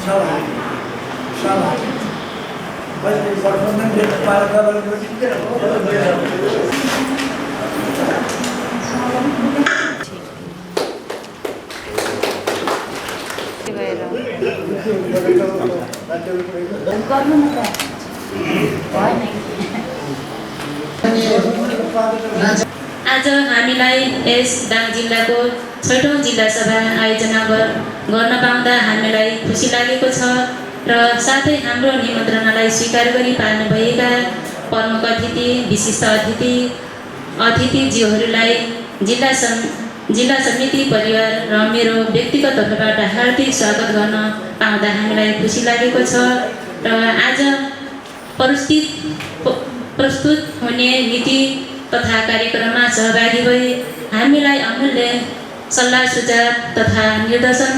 आज हामीलाई यस दाङ जिल्लाको 6औं जिल्ला सभा आयोजना गर्न पाउँदा हामीलाई खुसी लागेको छ र साथै हाम्रो निमन्त्रणालाई स्वीकार गरी पाल्नुभएका प्रमुख अतिथि विशिष्ट अतिथिज्यूहरूलाई जिल्ला समिति परिवार र मेरो व्यक्तिगत तर्फबाट हार्दिक स्वागत गर्न पाउँदा हामीलाई खुसी लागेको छ र आज प्रस्तुत हुने नीति तथा कार्यक्रममा सहभागी भई हामीलाई अमूल्य सल्लाह सुझाव तथा निर्देशन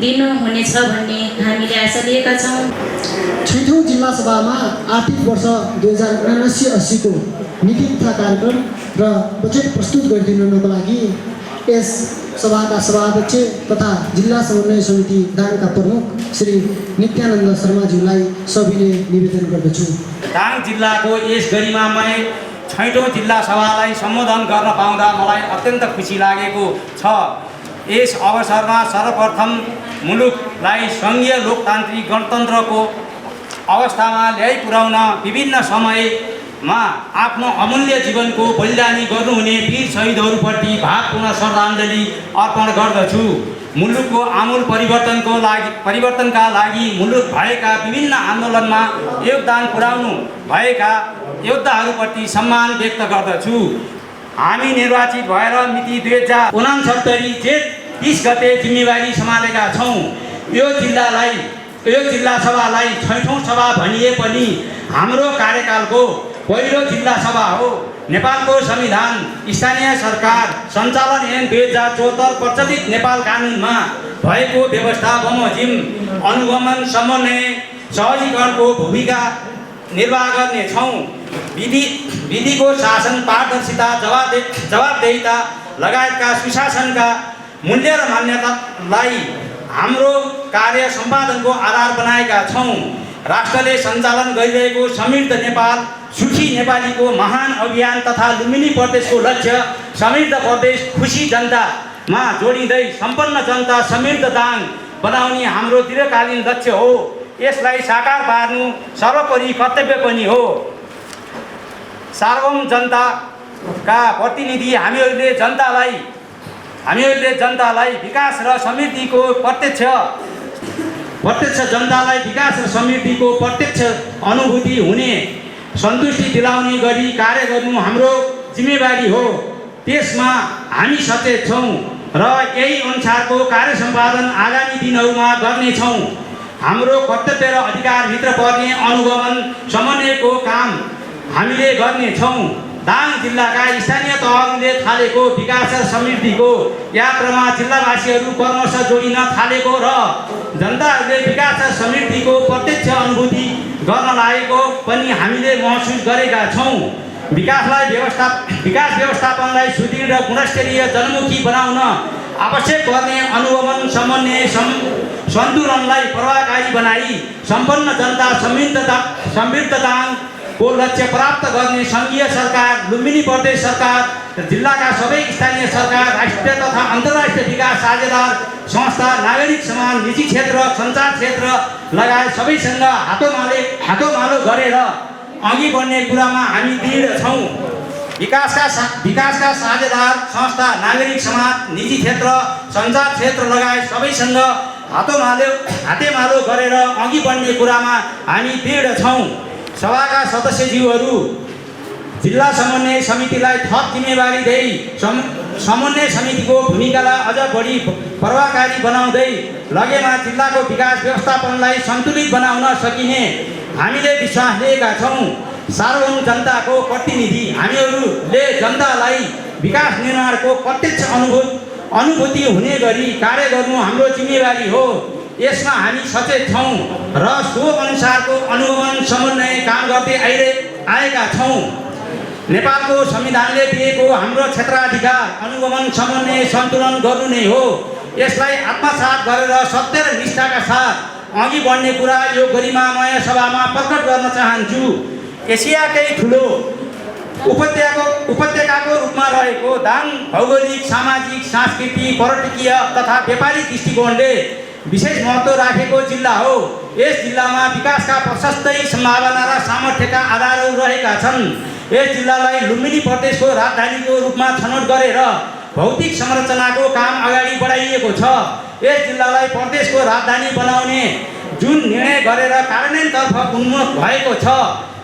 दिनुहुनेछ भन्ने हामीले आशा लिएका छौँ। 6औं जिल्ला सभामा आर्थिक वर्ष 2079-80 को नीति तथा कार्यक्रम र बजेट प्रस्तुत गरिदिनुको लागि यस सभाका सभाध्यक्ष तथा जिल्ला समन्वय समिति दाङका प्रमुख श्री नित्यानन्द शर्माज्यूलाई सविनय निवेदन गर्दछु। दाङ जिल्लाको यस गरिमामय 6औं जिल्ला सभालाई सम्बोधन गर्न पाउँदा मलाई अत्यन्त खुसी लागेको छ। यस अवसरमा सर्वप्रथम मुलुकलाई सङ्घीय लोकतान्त्रिक गणतन्त्रको अवस्थामा ल्याइ पुर्याउन विभिन्न समयमा आफ्नो अमूल्य जीवनको बलिदानी गर्नुहुने वीर शहीदहरूप्रति भावपूर्ण श्रद्धाञ्जली अर्पण गर्दछु। मुलुकको आमूल परिवर्तनका लागि मुलुक भएका विभिन्न आन्दोलनमा योगदान पुर्याउनु भएका योद्धाहरूप्रति सम्मान व्यक्त गर्दछु। हामी निर्वाचित भएर मिति 2069 जेठ 30 गते जिम्मेवारी सम्हालेका छौँ। यो जिल्ला सभालाई 6औं सभा भनिए पनि हाम्रो कार्यकालको पहिलो जिल्ला सभा हो। नेपालको संविधान, स्थानीय सरकार सञ्चालन ऐन 2074 प्रचलित नेपाल कानुनमा भएको व्यवस्था बमोजिम अनुगमन समन्वय सहजीकरणको भूमिका निर्वाह गर्नेछौँ। विधिको शासन, पारदर्शिता, जवाबदेहिता लगायतका सुशासनका मूल्य र मान्यतालाई हाम्रो कार्य सम्पादनको आधार बनाएका छौँ। राष्ट्रले सञ्चालन गरिरहेको समृद्ध नेपाल, सुखी नेपालीको महान अभियान तथा लुम्बिनी प्रदेशको लक्ष्य समृद्ध प्रदेश, खुसी जनतामा जोडिँदै सम्पन्न जनता, समृद्ध दाङ बनाउने हाम्रो दीर्घकालीन लक्ष्य हो। यसलाई साकार पार्नु सर्वोपरि कर्तव्य पनि हो। सार्वभौम जनताका प्रतिनिधि हामीहरूले जनतालाई विकास र समृद्धिको प्रत्यक्ष अनुभूति हुने, सन्तुष्टि दिलाउने गरी कार्य गर्नु हाम्रो जिम्मेवारी हो। त्यसमा हामी सचेत छौँ र यही अनुसारको कार्य सम्पादन आगामी दिनहरूमा गर्नेछौँ। हाम्रो कर्तव्य र अधिकारभित्र पर्ने अनुगमन समन्वयको काम हामीले गर्नेछौँ। दाङ जिल्लाका स्थानीय तहहरूले थालेको विकास र समृद्धिको यात्रामा जिल्लावासीहरू क्रमशः जोडिन थालेको र जनताहरूले विकास र समृद्धिको प्रत्यक्ष अनुभूति गर्न लागेको पनि हामीले महसुस गरेका छौँ। विकास व्यवस्थापनलाई सुदृढ र गुणस्तरीय जनमुखी बनाउन आवश्यक पर्ने अनुगमन समन्वय सन्तुलनलाई प्रभावकारी बनाई सम्पन्न जनता, समृद्ध दाङको लक्ष्य प्राप्त गर्ने सङ्घीय सरकार, लुम्बिनी प्रदेश सरकार, जिल्लाका सबै स्थानीय सरकार, राष्ट्रिय तथा अन्तर्राष्ट्रिय विकास साझेदार संस्था, नागरिक समाज, निजी क्षेत्र, सञ्चार क्षेत्र लगायत सबैसँग हातोमालो गरेर अघि बढ्ने कुरामा हामी दृढ छौँ। विकासका साझेदार संस्था, नागरिक समाज, निजी क्षेत्र, सञ्चार क्षेत्र लगायत सबैसँग हातेमालो गरेर अघि बढ्ने कुरामा हामी दृढ छौँ। सभाका सदस्यज्यूहरू जिल्ला समन्वय समितिलाई थप जिम्मेवारी दिई समन्वय समितिको भूमिकालाई अझ बढी प्रभावकारी बनाउँदै लगेमा जिल्लाको विकास व्यवस्थापनलाई सन्तुलित बनाउन सकिने हामीले विश्वास लिएका छौँ। सार्वभौम जनताको प्रतिनिधि हामीहरूले जनतालाई विकास निर्माणको प्रत्यक्ष अनुभूति हुने गरी कार्य गर्नु हाम्रो जिम्मेवारी हो। यसमा हामी सचेत छौँ र सो अनुसारको अनुगमन समन्वय काम गर्दै आएका छौँ। नेपालको संविधानले दिएको हाम्रो क्षेत्राधिकार अनुगमन समन्वय सन्तुलन गर्नु नै हो। यसलाई आत्मसात गरेर सत्य र निष्ठाका साथ अघि बढ्ने कुरा यो गरिमामय सभामा प्रकट गर्न चाहन्छु। एसियाकै ठुलो उपत्यकाको रूपमा रहेको दाङ भौगोलिक, सामाजिक, सांस्कृतिक, पर्यटकीय तथा व्यापारिक दृष्टिकोणले विशेष महत्त्व राखेको जिल्ला हो। यस जिल्लामा विकासका प्रशस्तै सम्भावना र सामर्थ्यका आधारहरू रहेका छन्। यस जिल्लालाई लुम्बिनी प्रदेशको राजधानीको रूपमा छनौट गरेर भौतिक संरचनाको काम अगाडि बढाइएको छ। यस जिल्लालाई प्रदेशको राजधानी बनाउने जुन निर्णय गरेर कार्यान्वयनतर्फ उन्मुख भएको छ,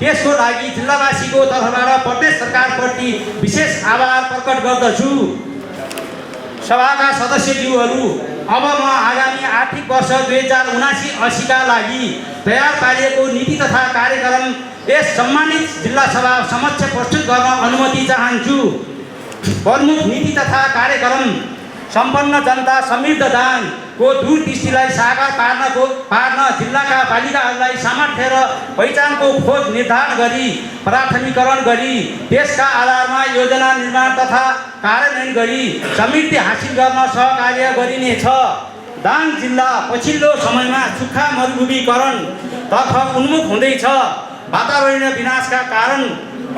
त्यसको लागि जिल्लावासीको तर्फबाट प्रदेश सरकारप्रति विशेष आभार प्रकट गर्दछु। सभाका सदस्यज्यूहरू, अब म आगामी आर्थिक वर्ष 2079-80 का लागि तयार पारिएको नीति तथा कार्यक्रम यस सम्मानित जिल्ला सभा समक्ष प्रस्तुत गर्न अनुमति चाहन्छु। प्रमुख नीति तथा कार्यक्रम सम्पन्न जनता समृद्ध दाङको दूरदृष्टिलाई साकार पार्न जिल्लाका पालिकाहरूलाई सामर्थ्य र पहिचानको खोज निर्धारण गरी प्राथमिकरण गरी त्यसका आधारमा योजना निर्माण तथा कार्यान्वयन गरी समृद्धि हासिल गर्न सहकार्य गरिनेछ। दाङ जिल्ला पछिल्लो समयमा सुक्खा मरुभूमिकरणतर्फ उन्मुख हुँदैछ। वातावरणीय विनाशका कारण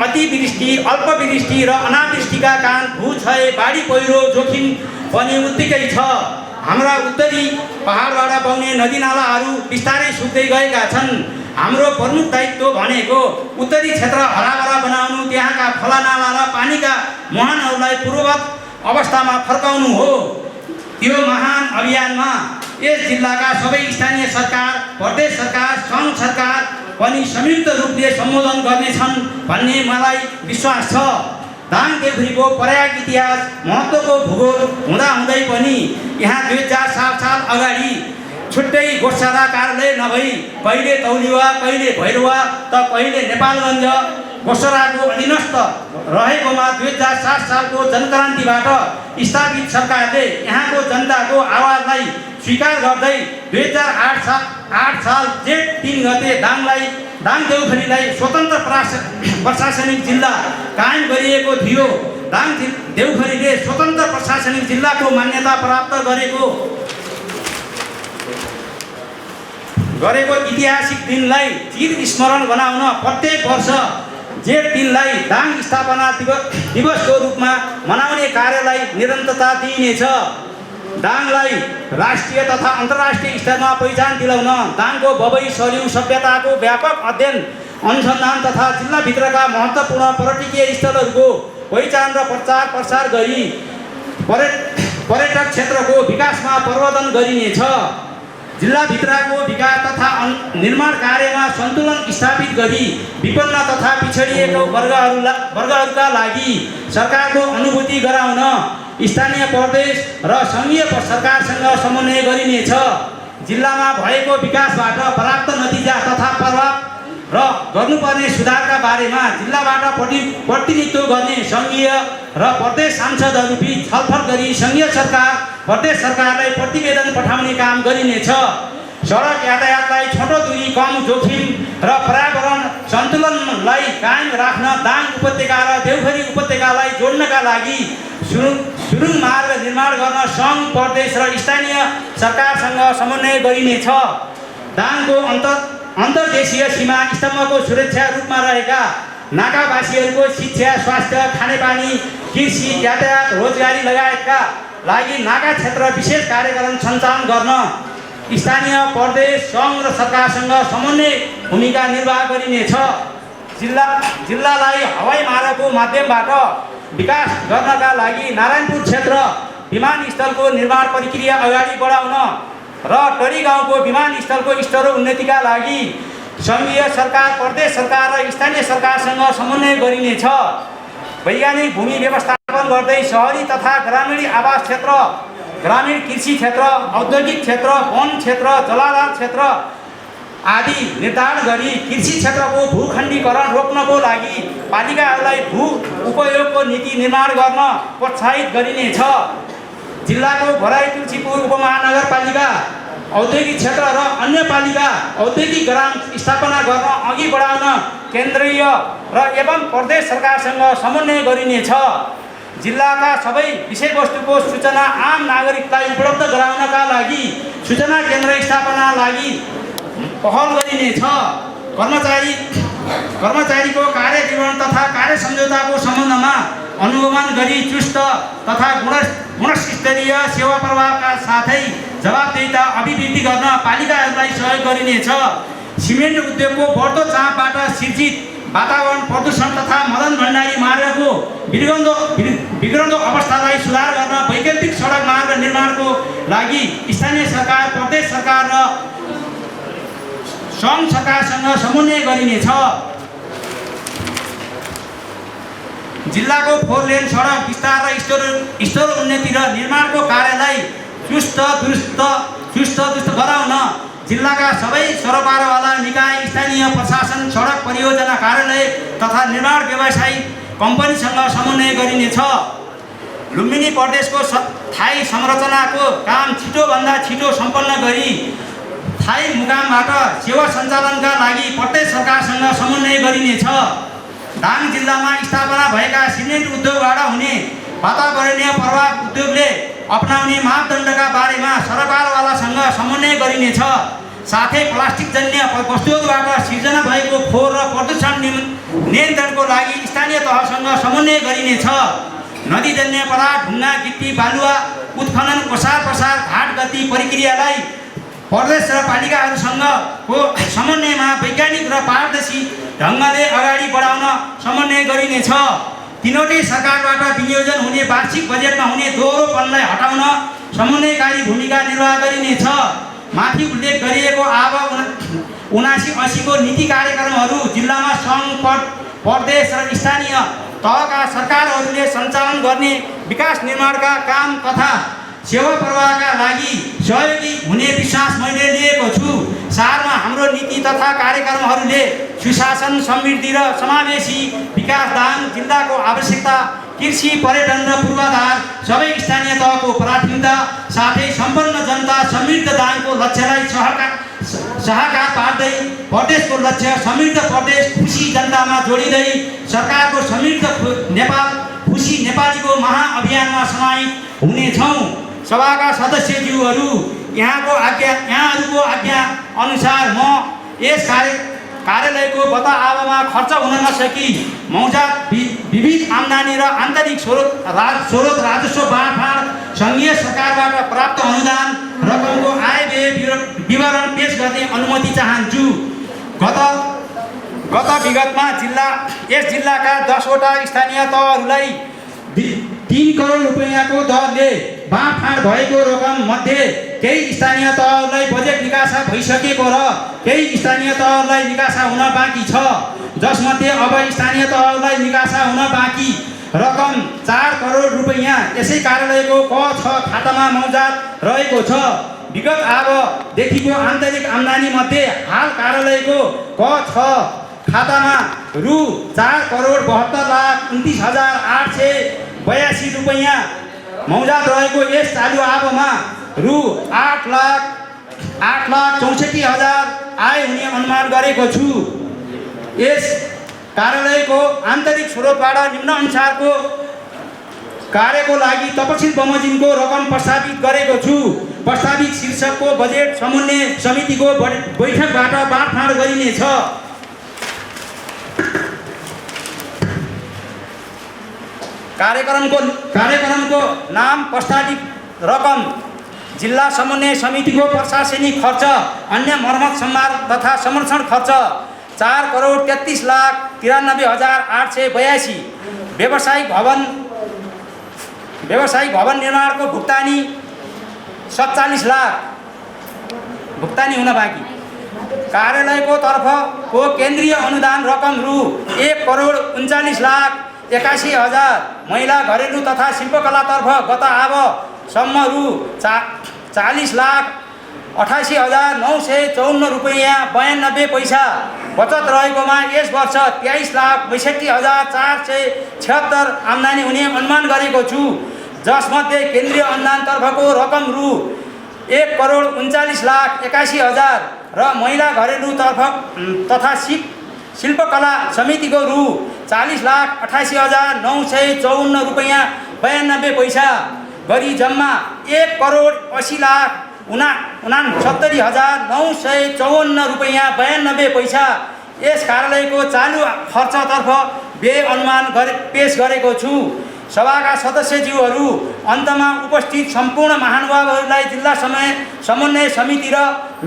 अतिवृष्टि, अल्पवृष्टि र अनावृष्टिका कारण भूक्षय, बाढी पहिरो जोखिम पनि उत्तिकै छ। हाम्रा उत्तरी पहाडबाट बग्ने नदीनालाहरू बिस्तारै सुक्दै गएका छन्। हाम्रो प्रमुख दायित्व भनेको उत्तरी क्षेत्र हराभरा बनाउनु, त्यहाँका खोलानाला र पानीका मुहानहरूलाई पूर्ववत अवस्थामा फर्काउनु हो। यो महान अभियानमा यस जिल्लाका सबै स्थानीय सरकार, प्रदेश सरकार, सङ्घ सरकार पनि संयुक्त रूपले सम्बोधन गर्नेछन् भन्ने मलाई विश्वास छ। दाङ देउखुरीको पर्याग इतिहास, महत्त्वको भूगोल हुँदाहुँदै पनि यहाँ 2007 साल अगाडि छुट्टै गोठसारा कार्यालय नभई कहिले तौलिवा, कहिले भैरवा त कहिले नेपालगञ्ज गोठसाराको अधीनस्थ रहेकोमा 2007 सालको जनक्रान्तिबाट स्थापित सरकारले यहाँको जनताको आवाजलाई स्वीकार गर्दै 2008 साल जेठ 3 गते दाङ देउखुरीलाई स्वतन्त्र प्रशासनिक जिल्ला कायम गरिएको थियो। दाङ देउखुरीले स्वतन्त्र प्रशासनिक जिल्लाको मान्यता प्राप्त गरेको ऐतिहासिक दिनलाई चिर स्मरण बनाउन प्रत्येक वर्ष जेठ 3 लाई दाङ स्थापना दिवसको रूपमा मनाउने कार्यलाई निरन्तरता दिइनेछ। दाङलाई राष्ट्रिय तथा अन्तर्राष्ट्रिय स्तरमा पहिचान दिलाउन दाङको बबई सरयू सभ्यताको व्यापक अध्ययन अनुसन्धान तथा जिल्लाभित्रका महत्त्वपूर्ण पर्यटकीय स्थलहरूको पहिचान र प्रचार प्रसार गरी पर्यटक क्षेत्रको विकासमा प्रवर्धन गरिनेछ। जिल्लाभित्रको विकास तथा निर्माण कार्यमा सन्तुलन स्थापित गरी विपन्न तथा पिछडिएको वर्गहरूका लागि सरकारको अनुभूति गराउन स्थानीय, प्रदेश र सङ्घीय सरकारसँग समन्वय गरिनेछ। जिल्लामा भएको विकासबाट प्राप्त नतिजा तथा प्रभाव र गर्नुपर्ने सुधारका बारेमा जिल्लाबाट प्रतिनिधित्व गर्ने सङ्घीय र प्रदेश सांसदहरूबीच छलफल गरी सङ्घीय सरकार, प्रदेश सरकारलाई प्रतिवेदन पठाउने काम गरिनेछ। सडक यातायातलाई छोटो दूरी, कम जोखिम र पर्यावरण सन्तुलनलाई कायम राख्न दाङ उपत्यका र देउखुरी उपत्यकालाई जोड्नका लागि सुरुङ मार्ग निर्माण गर्न सङ्घ, प्रदेश र स्थानीय सरकारसँग समन्वय गरिनेछ। दाङको अन्तर्देशीय सीमा स्तम्भको सुरक्षा रूपमा रहेका नाकावासीहरूको शिक्षा, स्वास्थ्य, खानेपानी, कृषि, यातायात, रोजगारी लगायतका लागि नाका क्षेत्र विशेष कार्यक्रम सञ्चालन गर्न स्थानीय, प्रदेश, सङ्घ र सरकारसँग समन्वय भूमिका निर्वाह गरिनेछ। जिल्लालाई हवाई मार्गको माध्यमबाट विकास गर्नका लागि नारायणपुर क्षेत्र विमानस्थलको निर्माण प्रक्रिया अगाडि बढाउन र टरी गाउँको विमानस्थलको स्तर उन्नतिका लागि सङ्घीय सरकार, प्रदेश सरकार र स्थानीय सरकारसँग समन्वय गरिनेछ। वैज्ञानिक भूमि व्यवस्थापन गर्दै सहरी तथा ग्रामीण आवास क्षेत्र, ग्रामीण कृषि क्षेत्र, औद्योगिक क्षेत्र, वन क्षेत्र, जलाधार क्षेत्र आदि निर्धारण गरी कृषि क्षेत्रको भूखण्डीकरण रोक्नको लागि पालिकाहरूलाई भू उपयोगको नीति निर्माण गर्न प्रोत्साहित गरिनेछ। जिल्लाको भराई, तुलसीपुर उपमहानगरपालिका, औद्योगिक क्षेत्र र अन्य पालिका औद्योगिक ग्राम स्थापना गर्न अघि बढाउन केन्द्रीय र एवं प्रदेश सरकारसँग समन्वय गरिनेछ। जिल्लाका सबै विषयवस्तुको सूचना आम नागरिकलाई उपलब्ध गराउनका लागि सूचना केन्द्र स्थापना लागि पहल गरिनेछ। कर्मचारीको कार्य विवरण तथा कार्य सम्झौताको सम्बन्धमा अनुगमन गरी चुस्त तथा गुणस्तरीय सेवा प्रवाहका साथै जवाबदेहिता अभिवृद्धि गर्न पालिकाहरूलाई सहयोग गरिनेछ। सिमेन्ट उद्योगको बढ्दो चापबाट सिर्जित वातावरण प्रदूषण तथा मदन भण्डारी मार्गको बिग्रँदो अवस्थालाई सुधार गर्न वैकल्पिक सडक मार्ग निर्माणको लागि स्थानीय सरकार, प्रदेश सरकार र सङ्घ सरकारसँग समन्वय गरिनेछ। जिल्लाको 4 लेन सडक विस्तार र स्तर उन्नति र निर्माणको कार्यलाई चुस्त दुरुस्त गराउन जिल्लाका सबै सरकारवाला निकाय, स्थानीय प्रशासन, सडक परियोजना कार्यालय तथा निर्माण व्यवसायी कम्पनीसँग समन्वय गरिनेछ। लुम्बिनी प्रदेशको स्थायी संरचनाको काम छिटोभन्दा छिटो सम्पन्न गरी स्थायी मुकामबाट सेवा सञ्चालनका लागि प्रदेश सरकारसँग समन्वय गरिनेछ। दाङ जिल्लामा स्थापना भएका सिमेन्ट उद्योगबाट हुने वातावरणीय प्रभाव उद्योगले अपनाउने मापदण्डका बारेमा सरकारवालासँग समन्वय गरिनेछ। साथै प्लास्टिकजन्य वस्तुहरूबाट सिर्जना भएको फोहोर र प्रदूषण नियन्त्रणको लागि स्थानीय तहसँग समन्वय गरिनेछ। नदीजन्य पदार्थ, ढुङ्गा, गिट्टी, बालुवा उत्खनन, ओसार पसार, घाट गति प्रक्रियालाई प्रदेश र पालिकाहरूसँगको समन्वयमा वैज्ञानिक र पारदर्शी ढङ्गले अगाडि बढाउन समन्वय गरिनेछ। तीनवटै सरकारबाट विनियोजन हुने वार्षिक बजेटमा हुने दोहोरोपनलाई हटाउन समन्वयकारी भूमिका निर्वाह गरिनेछ। माथि उल्लेख गरिएको आब 79-80 को नीति कार्यक्रमहरू जिल्लामा सङ्घ, प्रदेश र स्थानीय तहका सरकारहरूले सञ्चालन गर्ने विकास निर्माणका काम तथा सेवा प्रवाहका लागि सहयोगी हुने विश्वास मैले लिएको छु। सारमा हाम्रो नीति तथा कार्यक्रमहरूले सुशासन, समृद्धि र समावेशी विकास दाङ जिल्लाको आवश्यकता, कृषि, पर्यटन र पूर्वाधार सबै स्थानीय तहको प्राथमिकता साथै सम्पन्न जनता समृद्ध दाङको लक्ष्यलाई साकार पार्दै प्रदेशको लक्ष्य समृद्ध प्रदेश खुसी जनतामा जोडिँदै सरकारको समृद्ध नेपाल खुसी नेपालीको महाअभियानमा समाहित हुनेछौँ। सभाका सदस्यज्यूहरू, यहाँहरूको आज्ञा अनुसार म यस कार्यालयको गत आवमा खर्च हुन नसकी मौजात विविध आम्दानी र आन्तरिक स्रोत राजस्व बाँडफाँड, सङ्घीय सरकारबाट प्राप्त अनुदान रकमको आय व्यय विवरण पेश गर्ने अनुमति चाहन्छु। गत विगतमा यस जिल्लाका 10 वटा स्थानीय तहहरूलाई 3 करोड रुपैयाँको दरले बाँडफाँड भएको रकम मध्ये केही स्थानीय तहहरूलाई बजेट निकासा भइसकेको र केही स्थानीय तहहरूलाई निकासा हुन बाँकी छ, जसमध्ये अब स्थानीय तहहरूलाई निकासा हुन बाँकी रकम 4 करोड रुपैयाँ यसै कार्यालयको क 6 खातामा मौजात रहेको छ। विगत आवदेखिको आन्तरिक आम्दानी मध्ये हाल कार्यालयको क 6 खातामा रु 4 करोड 72,29,882 रुपैयाँ मौजात रहेको यस चालु आवमा रु 8,64,000 आय हुने अनुमान गरेको छु। यस कार्यालयको आन्तरिक स्रोतबाट निम्नानुसारको कार्यको लागि तपसिल बमोजिमको रकम प्रस्तावित गरेको छु। प्रस्तावित शीर्षकको बजेट समन्वय समितिको बैठकबाट बाँडफाँड गरिनेछ। कार्यक्रमको नाम, प्रस्तावित रकम, जिल्ला समन्वय समितिको प्रशासनिक खर्च, अन्य मर्मत सम्भार तथा संरक्षण खर्च 4 करोड 33,93,882। व्यावसायिक भवन निर्माणको भुक्तानी 47 लाख भुक्तानी हुन बाँकी। कार्यालयको तर्फको केन्द्रीय अनुदान रकम रु 1 करोड 39,81,000। महिला, घरेलु तथा शिल्पकलातर्फ गत आवसम्म रु 40,88,954 रुपैयाँ 92 पैसा बचत रहेकोमा यस वर्ष 23,62,476 आम्दानी हुने अनुमान गरेको छु, जसमध्ये केन्द्रीय अनुदानतर्फको रकम रु 1 करोड 39,81,000 र महिला, घरेलु तर्फ तथा शिल्पकला समितिको रु 40,88,954 रुपैयाँ 92 पैसा गरी जम्मा 1,80,69,954 रुपैयाँ 92 पैसा यस कार्यालयको चालु खर्चतर्फ व्यय अनुमान पेश गरेको छु। सभाका सदस्यज्यूहरू, अन्तमा उपस्थित सम्पूर्ण महानुभावहरूलाई जिल्ला समन्वय समिति र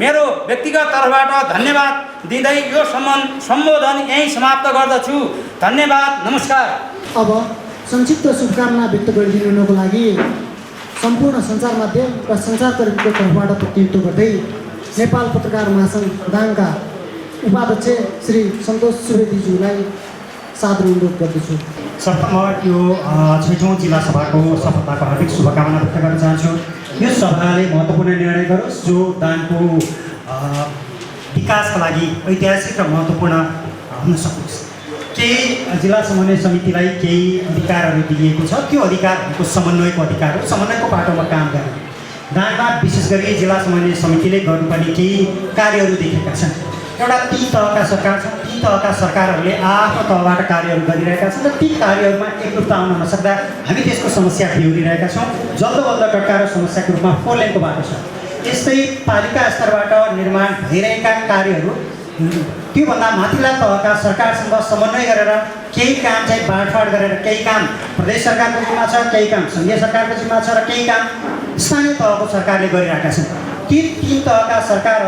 मेरो व्यक्तिगत तर्फबाट धन्यवाद दिँदै यो सम्बोधन यहीँ समाप्त गर्दछु। धन्यवाद, नमस्कार। अब संक्षिप्त शुभकामना व्यक्त गरिदिनुको लागि सम्पूर्ण सञ्चार माध्यम र सञ्चारकर्मीको तर्फबाट प्रतिनिधित्व गर्दै नेपाल पत्रकार महासङ्घ दाङका उपाध्यक्ष श्री सन्तोष सुवेदीज्यूलाई सादर अनुरोध गर्दछु। सर्वप्रथम यो 6औं जिल्ला सभाको सफलताको हार्दिक शुभकामना व्यक्त गर्न चाहन्छु। यो सभाले महत्त्वपूर्ण निर्णय गरोस् जो दाङको विकासका लागि ऐतिहासिक र महत्त्वपूर्ण हुन सकोस्। केही जिल्ला समन्वय समितिलाई केही अधिकारहरू दिइएको छ, त्यो अधिकारहरूको समन्वयको अधिकार हो, समन्वयको बाटोमा काम गर्ने। दाङमा विशेष गरी जिल्ला समन्वय समितिले गर्नुपर्ने केही कार्यहरू देखेका छन्। एउटा 3 तहका सरकार छन्, 3 तहका सरकारहरूले आफ्नो तहबाट कार्यहरू गरिरहेका छन् र ती कार्यहरूमा एकरूपता आउन नसक्दा हामी त्यसको समस्या बेहोरिरहेका छौँ। जल्दोबल्द टट्कारो समस्याको रूपमा 4 लेनको बाटो छ। यस्तै पालिका स्तरबाट निर्माण भइरहेका कार्यहरू त्योभन्दा माथिल्ला तहका सरकारसँग समन्वय गरेर केही काम चाहिँ बाँडफाँड गरेर केही काम प्रदेश सरकारको जिम्मा छ, केही काम सङ्घीय सरकारको जिम्मा छ र केही काम स्थानीय तहको सरकारले गरिरहेका छन्। ती 3 तहका सरकार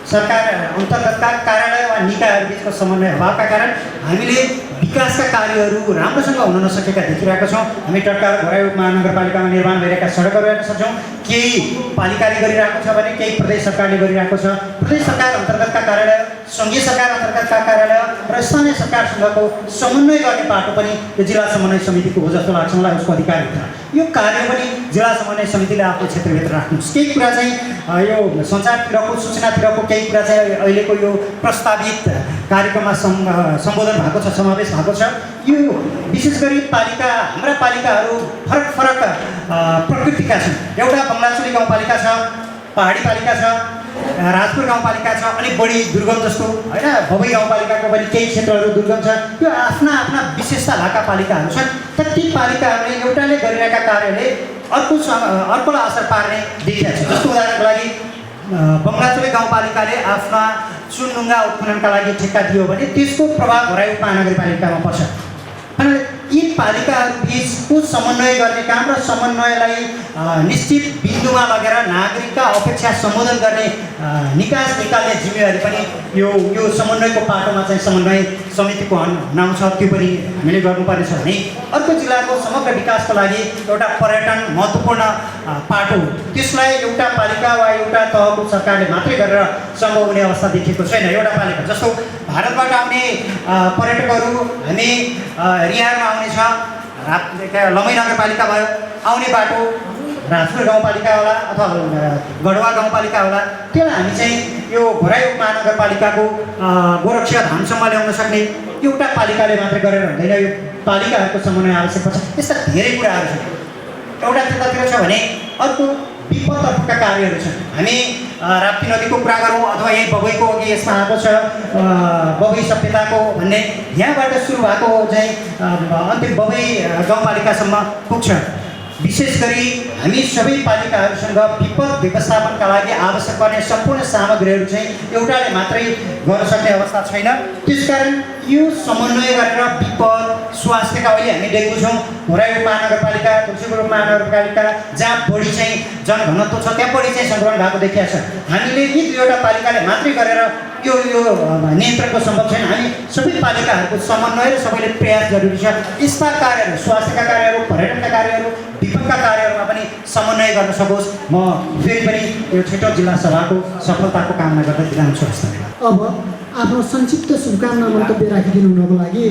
अन्तर्गतका कार्यालय वा निकायहरू बिचको समन्वय अभावका कारण हामीले विकासका कार्यहरू राम्रोसँग हुन नसकेका देखिरहेका छौँ। हामी टट्कारो घोराई उपमहानगरपालिकामा निर्माण भइरहेका सडकहरू हेर्न सक्छौँ। केही पालिकाले गरिरहेको छ भने केही प्रदेश सरकारले गरिरहेको छ। प्रदेश सरकार अन्तर्गतका कार्यालय, सङ्घीय सरकार अन्तर्गतका कार्यालय र स्थानीय सरकारसँगको समन्वय गर्ने बाटो पनि यो जिल्ला समन्वय समितिको हो जस्तो लाग्छ मलाई। उसको अधिकारभित्र यो कार्य पनि जिल्ला समन्वय समितिले आफ्नो क्षेत्रभित्र राख्नुहोस्। केही कुरा चाहिँ यो सञ्चारतिरको सूचनातिरको केही कुरा चाहिँ अहिलेको यो प्रस्तावित कार्यक्रममा सम्बोधन भएको छ, समावेश भएको छ। यो विशेष गरी हाम्रा पालिकाहरू फरक फरक प्रकृतिका छन्। एउटा बङ्गलाचोली गाउँपालिका छ, पहाडी पालिका छ, राजपुर गाउँपालिका छ, अलिक बढी दुर्गम जस्तो होइन। भवई गाउँपालिकाको पनि केही क्षेत्रहरू दुर्गम छ। यो आफ्ना विशेषता भएका पालिकाहरू छन्। तर ती पालिकाहरूले एउटाले गरिरहेका कार्यले अर्कोलाई असर पार्ने देखिएको छ। जस्तो उदाहरणको लागि बङ्गलाचोली गाउँपालिकाले आफ्ना चुनढुङ्गा उत्खननका लागि ठेक्का दियो भने त्यसको प्रभाव घोराई उपमहानगरपालिकामा पर्छ। अनि यी पालिकाहरूबिचको समन्वय गर्ने काम र समन्वयलाई निश्चित बिन्दुमा लगेर नागरिकका अपेक्षा सम्बोधन गर्ने निकास निकाल्ने जिम्मेवारी पनि यो समन्वयको पाटोमा चाहिँ समन्वय समितिको नाउँ छ, त्यो पनि हामीले गर्नुपर्नेछ भने अर्को जिल्लाको समग्र विकासको लागि एउटा पर्यटन महत्त्वपूर्ण पाटो हो। त्यसलाई एउटा पालिका वा एउटा तहको सरकारले मात्रै गरेर सम्भव हुने अवस्था देखिएको छैन। एउटा पालिका जस्तो भारतबाट आउने पर्यटकहरू हामी रियारमा आउनेछ, लमै नगरपालिका भयो, आउने बाटो राजपुर गाउँपालिका होला अथवा गढवा गाउँपालिका होला, त्यसलाई हामी चाहिँ यो घोराई उपमहानगरपालिकाको गोरक्षा धामसम्म ल्याउन सक्ने एउटा पालिकाले मात्रै गरेर हुँदैन। यो पालिकाहरूको समन्वय आवश्यक पर्छ। यस्ता धेरै कुराहरू छन्। एउटा त्यतातिर छ भने अर्को विपदतर्फका कार्यहरू छन्। हामी राप्ती नदीको कुरा गरौँ अथवा यही बबैको अघि यसमा आएको छ बबई सभ्यताको भन्ने, यहाँबाट सुरु भएको चाहिँ अन्तिम बबई गाउँपालिकासम्म पुग्छ। विशेष गरी हामी सबै पालिकाहरूसँग विपद व्यवस्थापनका लागि आवश्यक पर्ने सम्पूर्ण सामग्रीहरू चाहिँ एउटाले मात्रै गर्न सक्ने अवस्था छैन। त्यसकारण यो समन्वय गरेर विपद स्वास्थ्यका अहिले हामी देखेको छौँ घोराई उपमहानगरपालिका, तुलसीपुर उपमहानगरपालिका जहाँ बढी चाहिँ जनघनत्व छ त्यहाँ बढी चाहिँ सङ्क्रमण भएको देखिएको छ। हामीले यी 2वटा पालिकाले मात्रै गरेर यो नियन्त्रणको सम्भव छैन। हामी सबै पालिकाहरूको समन्वय र सबैले प्रयास जरुरी छ। यस्ता कार्यहरू, स्वास्थ्यका कार्यहरू, पर्यटनका कार्यहरू, विपदका कार्यहरूमा पनि समन्वय गर्न सकोस्। म फेरि पनि यो 6औं जिल्ला सभाको सफलताको कामना गर्दै बिदा हुन्छु। अब आफ्नो संक्षिप्त शुभकामना मन्तव्य राखिदिनु हुनको लागि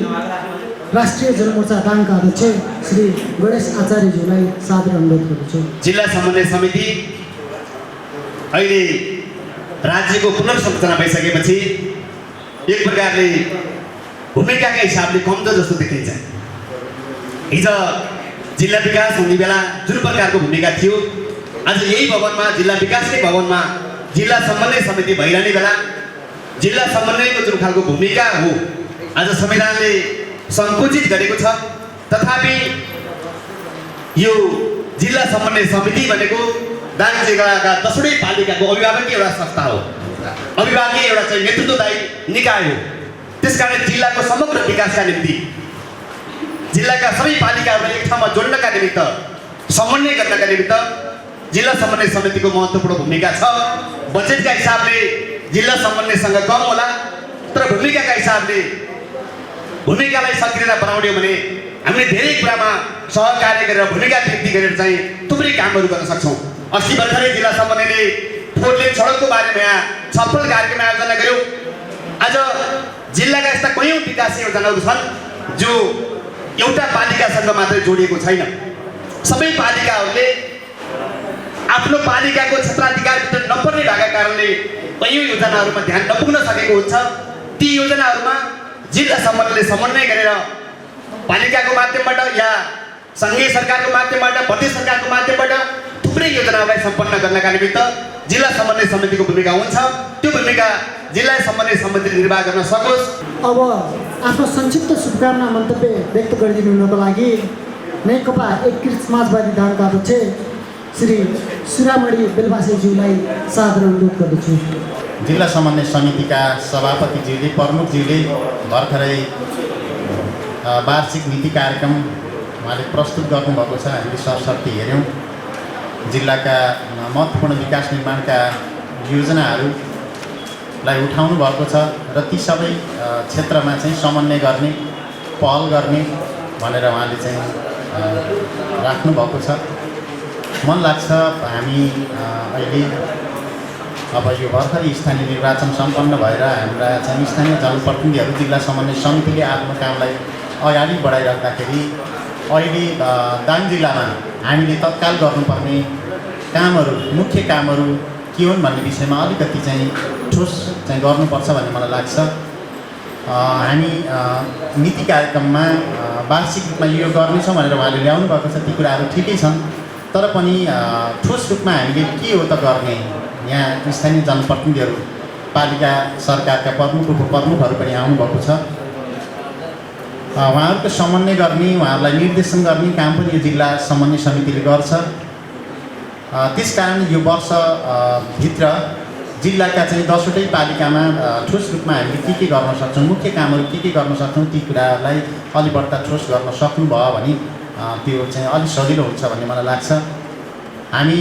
राष्ट्रिय जनमोर्चा दाङका अध्यक्ष श्री गणेश आचार्यज्यूलाई सादर अनुरोध गर्दछु। जिल्ला समन्वय समिति अहिले राज्यको पुनर्संरचना भइसकेपछि एक प्रकारले भूमिकाका हिसाबले कमजोर जस्तो देखिन्छ। हिजो जिल्ला विकास हुने बेला जुन प्रकारको भूमिका थियो, आज यही भवनमा, जिल्ला विकासकै भवनमा जिल्ला समन्वय समिति भइरहने बेला जिल्ला समन्वयको जुन खालको भूमिका हो आज संविधानले सङ्कुचित गरेको छ। तथापि यो जिल्ला समन्वय समिति भनेको दाङ जिल्लाका 10वटै पालिकाको अभिभावकीय एउटा संस्था हो, अभिभावकीय एउटा चाहिँ नेतृत्वदायी निकाय हो। त्यसकारण जिल्लाको समग्र विकासका निम्ति जिल्लाका सबै पालिकाहरूलाई एक ठाउँमा जोड्नका निमित्त समन्वय गर्नका निमित्त जिल्ला समन्वय समितिको महत्त्वपूर्ण भूमिका छ। बजेटका हिसाबले जिल्ला समन्वयसँग कम होला, तर भूमिकाका हिसाबले भूमिकालाई सक्रियता बनाउने हो भने हामीले धेरै कुरामा सहकार्य गरेर भूमिका वृद्धि गरेर चाहिँ थुप्रै कामहरू गर्न सक्छौँ। अस्ति भर्खरै जिल्ला समन्वयले 4 लेन सडकको बारेमा यहाँ छलफल कार्यक्रम आयोजना गर्यो। आज जिल्लाका यस्ता कयौँ विकास योजनाहरू छन् जो एउटा पालिकासँग मात्रै जोडिएको छैन। सबै पालिकाहरूले आफ्नो पालिकाको क्षेत्राधिकारभित्र नपर्ने भएका कारणले कयौँ योजनाहरूमा ध्यान नपुग्न सकेको हुन्छ। ती योजनाहरूमा जिल्ला समन्वयले समन्वय गरेर पालिकाको माध्यमबाट या सङ्घीय सरकारको माध्यमबाट, प्रदेश सरकारको माध्यमबाट थुप्रै योजनाहरूलाई सम्पन्न गर्नका निमित्त जिल्ला समन्वय समितिको भूमिका हुन्छ। त्यो भूमिका जिल्ला समन्वय समितिले निर्वाह गर्न सकोस्। अब आफ्नो संक्षिप्त शुभकामना मन्तव्य व्यक्त गरिदिनुको लागि नेकपा एकीकृत समाजवादी दलका अध्यक्ष श्री सुरामणि बेलबासेज्यूलाई सादर अनुरोध गर्दछु। जिल्ला समन्वय समितिका सभापतिज्यूले, प्रमुखज्यूले भर्खरै वार्षिक नीति कार्यक्रम उहाँले प्रस्तुत गर्नुभएको छ। हामीले सरसर्ती हेऱ्यौँ। जिल्लाका महत्त्वपूर्ण विकास निर्माणका योजनाहरूलाई उठाउनु भएको छ र ती सबै क्षेत्रमा चाहिँ समन्वय गर्ने, पहल गर्ने भनेर उहाँले चाहिँ राख्नुभएको छ। मन लाग्छ हामी अहिले अब यो भर्खरै स्थानीय निर्वाचन सम्पन्न भएर हाम्रा चाहिँ स्थानीय जनप्रतिनिधिहरू जिल्ला समन्वय समितिले आफ्नो कामलाई अगाडि बढाइराख्दाखेरि अहिले दाङ जिल्लामा हामीले तत्काल गर्नुपर्ने कामहरू, मुख्य कामहरू के हुन् भन्ने विषयमा अलिकति चाहिँ ठोस चाहिँ गर्नुपर्छ भन्ने मलाई लाग्छ। हामी नीति कार्यक्रममा वार्षिक रूपमा यो गर्नेछौँ भनेर उहाँले ल्याउनु भएको छ। ती कुराहरू ठिकै छन्, तर पनि ठोस रूपमा हामीले के हो त गर्ने। यहाँ स्थानीय जनप्रतिनिधिहरू, पालिका सरकारका प्रमुख उपप्रमुखहरू पनि आउनुभएको छ। उहाँहरूको समन्वय गर्ने, उहाँहरूलाई निर्देशन गर्ने काम पनि यो जिल्ला समन्वय समितिले गर्छ। त्यसकारण यो वर्षभित्र जिल्लाका चाहिँ 10वटै पालिकामा ठोस रूपमा हामीले के गर्न सक्छौँ, मुख्य कामहरू के गर्न सक्छौँ, ती कुराहरूलाई अलि बढ्ता ठोस गर्न सक्नुभयो भने त्यो चाहिँ अलिक सजिलो हुन्छ भन्ने मलाई लाग्छ। हामी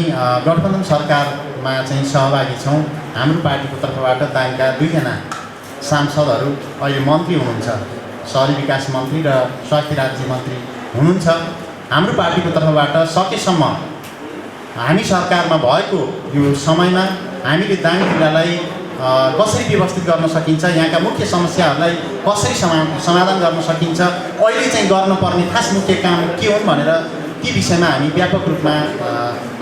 गठबन्धन सरकारमा चाहिँ सहभागी छौँ। हाम्रो पार्टीको तर्फबाट दाङका 2 जना सांसदहरू अहिले मन्त्री हुनुहुन्छ, शहरी विकास मन्त्री र स्वास्थ्य राज्य मन्त्री हुनुहुन्छ। हाम्रो पार्टीको तर्फबाट सकेसम्म हामी सरकारमा भएको यो समयमा हामीले दाङ जिल्लालाई कसरी व्यवस्थित गर्न सकिन्छ, यहाँका मुख्य समस्याहरूलाई कसरी समाधान गर्न सकिन्छ, अहिले चाहिँ गर्नुपर्ने खास मुख्य काम के हुन् भनेर ती विषयमा हामी व्यापक रूपमा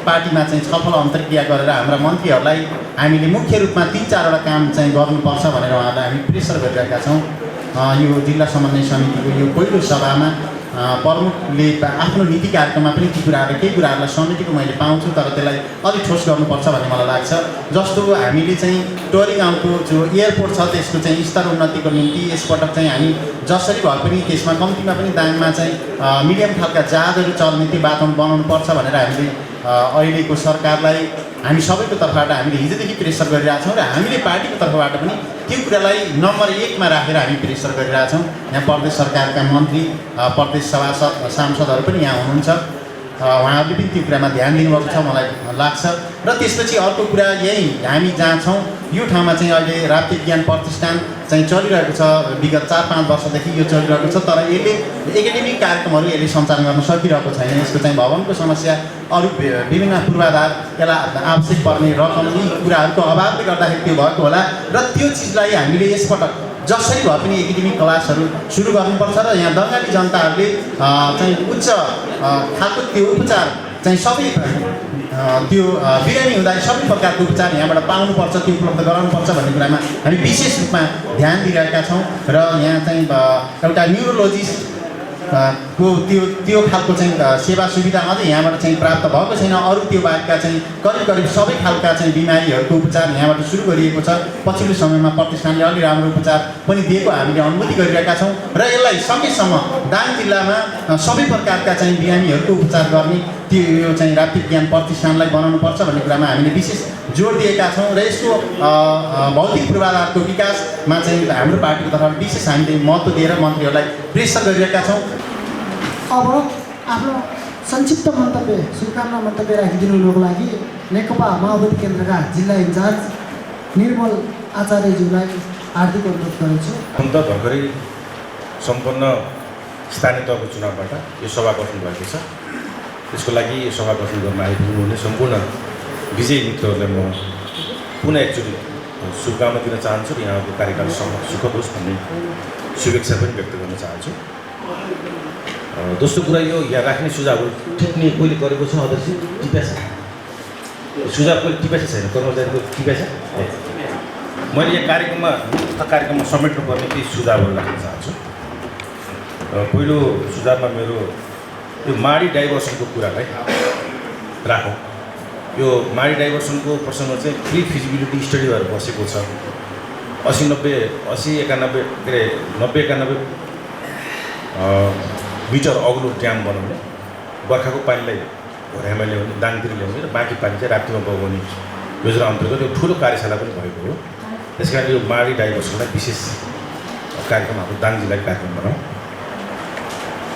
पार्टीमा चाहिँ छलफल अन्तर्क्रिया गरेर हाम्रा मन्त्रीहरूलाई हामीले मुख्य रूपमा 3-4 वटा काम चाहिँ गर्नुपर्छ भनेर उहाँहरूलाई हामी प्रेसर गरिरहेका छौँ। यो जिल्ला समन्वय समितिको यो पहिलो सभामा प्रमुखले आफ्नो नीति कार्यक्रममा पनि ती कुराहरू, केही कुराहरूलाई समेटेको मैले पाउँछु, तर त्यसलाई अलिक ठोस गर्नुपर्छ भन्ने मलाई लाग्छ। जस्तो हामीले चाहिँ टोरी गाउँको जो एयरपोर्ट छ त्यसको चाहिँ स्तर उन्नतिको निम्ति यसपटक चाहिँ हामी जसरी भए पनि त्यसमा कम्तीमा पनि दाङमा चाहिँ मिडियम खालका जहाजहरू चल्ने त्यो वातावरण बनाउनुपर्छ भनेर हामीले अहिलेको सरकारलाई हामी सबैको तर्फबाट हामीले हिजोदेखि प्रेसर गरिरहेका छौँ र हामीले पार्टीको तर्फबाट पनि त्यो कुरालाई नम्बर 1मा राखेर हामी प्रेसर गरिरहेका छौँ। यहाँ प्रदेश सरकारका मन्त्री, प्रदेश सभासद, सांसदहरू पनि यहाँ हुनुहुन्छ। उहाँहरूले पनि त्यो कुरामा ध्यान दिनुभएको छ मलाई लाग्छ। र त्यसपछि अर्को कुरा यही हामी जहाँ छौँ यो ठाउँमा चाहिँ अहिले राप्ती विज्ञान प्रतिष्ठान चाहिँ चलिरहेको छ। विगत 4-5 वर्षदेखि यो चलिरहेको छ, तर यसले एकाडेमिक कार्यक्रमहरू यसले सञ्चालन गर्न सकिरहेको छैन। यसको चाहिँ भवनको समस्या, अरू विभिन्न पूर्वाधार, यसलाई आवश्यक पर्ने रकम, यी कुराहरूको अभावले गर्दाखेरि त्यो भएको होला। र त्यो चिजलाई हामीले यसपटक जसरी भए पनि एकाडेमिक क्लासहरू सुरु गर्नुपर्छ र यहाँ बङ्गाली जनताहरूले चाहिँ उच्च खालको त्यो उपचार चाहिँ सबै त्यो बिरामी हुँदा सबै प्रकारको उपचार यहाँबाट पाउनुपर्छ, त्यो उपलब्ध गराउनुपर्छ भन्ने कुरामा हामी विशेष रूपमा ध्यान दिइरहेका छौँ। र यहाँ चाहिँ एउटा न्युरोलोजिस्ट को त्यो खालको चाहिँ सेवा सुविधा अझै यहाँबाट चाहिँ प्राप्त भएको छैन। अरू त्यो बाहेकका चाहिँ करिब सबै खालका चाहिँ बिमारीहरूको उपचार यहाँबाट सुरु गरिएको छ। पछिल्लो समयमा प्रतिष्ठानले अलि राम्रो उपचार पनि दिएको हामीले अनुमति गरिरहेका छौँ र यसलाई सकेसम्म दाङ जिल्लामा सबै प्रकारका चाहिँ बिरामीहरूको उपचार गर्ने त्यो चाहिँ राप्ती विज्ञान प्रतिष्ठानलाई बनाउनुपर्छ भन्ने कुरामा हामीले विशेष जोड दिएका छौँ र यसको भौतिक पूर्वाधारको विकासमा चाहिँ हाम्रो पार्टीको तर्फबाट विशेष हामीले महत्त्व दिएर मन्त्रीहरूलाई प्रेसर गरिरहेका छौँ। अब आफ्नो संक्षिप्त मन्तव्य शुभकामना मन्तव्य राखिदिनु हुनुको लागि नेकपा माओवादी केन्द्रका जिल्ला इन्चार्ज निर्मल आचार्यज्यूलाई हार्दिक अनुरोध गर्छु। हुन त भर्खरै सम्पन्न स्थानीय तहको चुनावबाट यो सभा गठन भएको छ। त्यसको लागि यो सभा गठन गर्न आइपुग्नुहुने सम्पूर्ण विजयी मित्रहरूलाई म पुनः एकचोटि शुभकामना दिन चाहन्छु र यहाँको कार्यकाल सुखद होस् भन्ने शुभेच्छा पनि व्यक्त गर्न चाहन्छु। दोस्रो कुरा यो यहाँ राख्ने सुझावहरू टिप्ने कोहीले गरेको छ अध्यक्ष टिप्या छ सुझाव कोही टिप्या छैन कर्मचारीको टिप्या छ। मैले यहाँ कार्यक्रममा समेट्नुपर्ने केही सुझावहरू राख्न चाहन्छु। पहिलो सुझावमा मेरो यो माडी डाइभर्सनको कुरालाई राखौँ। यो माडी डाइभर्सनको प्रसङ्ग चाहिँ प्री फिजिबिलिटी स्टडी भएर बसेको छ। 90-91 मिटर अग्लो ड्याम बनाउने, बर्खाको पानीलाई घोराइमा ल्याउने, दाङतिर ल्याउने र बाँकी पानी चाहिँ राप्तीमा बगाउने योजना अन्तर्गत यो ठुलो कार्यशाला पनि भएको हो। त्यस कारण यो माडी डाइभर्सनलाई विशेष कार्यक्रम हाम्रो दाङ जिल्लाको कार्यक्रम बनाऊँ।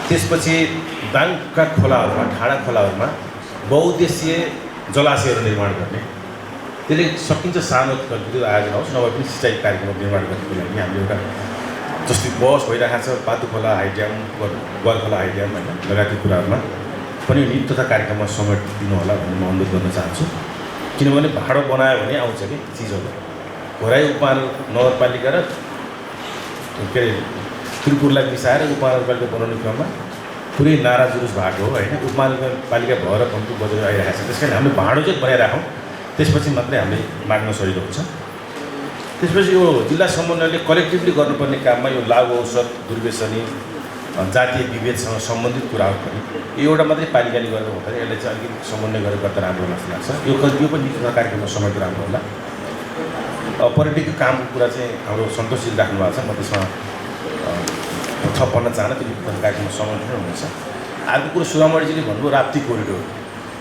त्यसपछि दाङका खोलाहरूमा, ठाडा खोलाहरूमा बहुउद्देश्यीय जलाशयहरू निर्माण गर्ने, त्यसले सकिन्छ सानो आयोजना होस् नभए पनि सिँचाइ कार्यक्रम निर्माण गर्नको लागि हामीले एउटा जस्तै बहस भइरहेको छ पातु खोला हाइड्याम, गरखोला हाइड्याम होइन लगायतका कुराहरूमा पनि नीति तथा कार्यक्रममा समेट दिनु होला भन्ने म अनुरोध गर्न चाहन्छु। किनभने भाडो बनायो भने आउँछ कि चिजहरू। घोराइ उपमहानगर नगरपालिका र के अरे त्रिपुरलाई मिसाएर उपमहानगरपालिका बनाउने क्रममा पुरै नारा जुलुस भएको हो होइन। उपमहानगरपालिका भएर कम्ती बजेट आइरहेको छ। त्यस कारण हामीले भाडो चाहिँ बनाइराखौँ, त्यसपछि मात्रै हामीले माग्न सजिलो हुन्छ। त्यसपछि यो जिल्ला समन्वयले कलेक्टिभली गर्नुपर्ने काममा यो लागु औषध, दुर्व्यसनी, जातीय विभेदसँग सम्बन्धित कुराहरू पनि यो एउटा मात्रै पालिकाले गरेर हुँदैन। यसलाई चाहिँ अलिकति समन्वय गरेर गर्दा राम्रो जस्तो लाग्छ। यो पनि कार्यक्रममा समेटेर राम्रो होला। पर्यटकीय कामको कुरा चाहिँ हाम्रो सन्तोषजीले राख्नु भएको छ। म त्यसमा थप भन्न चाहन्न, त्यो कार्यक्रममा समेटेर हुनेछ। अर्को कुरो सुरामणीजीले भन्नुभयो राप्ती कोरिडोर।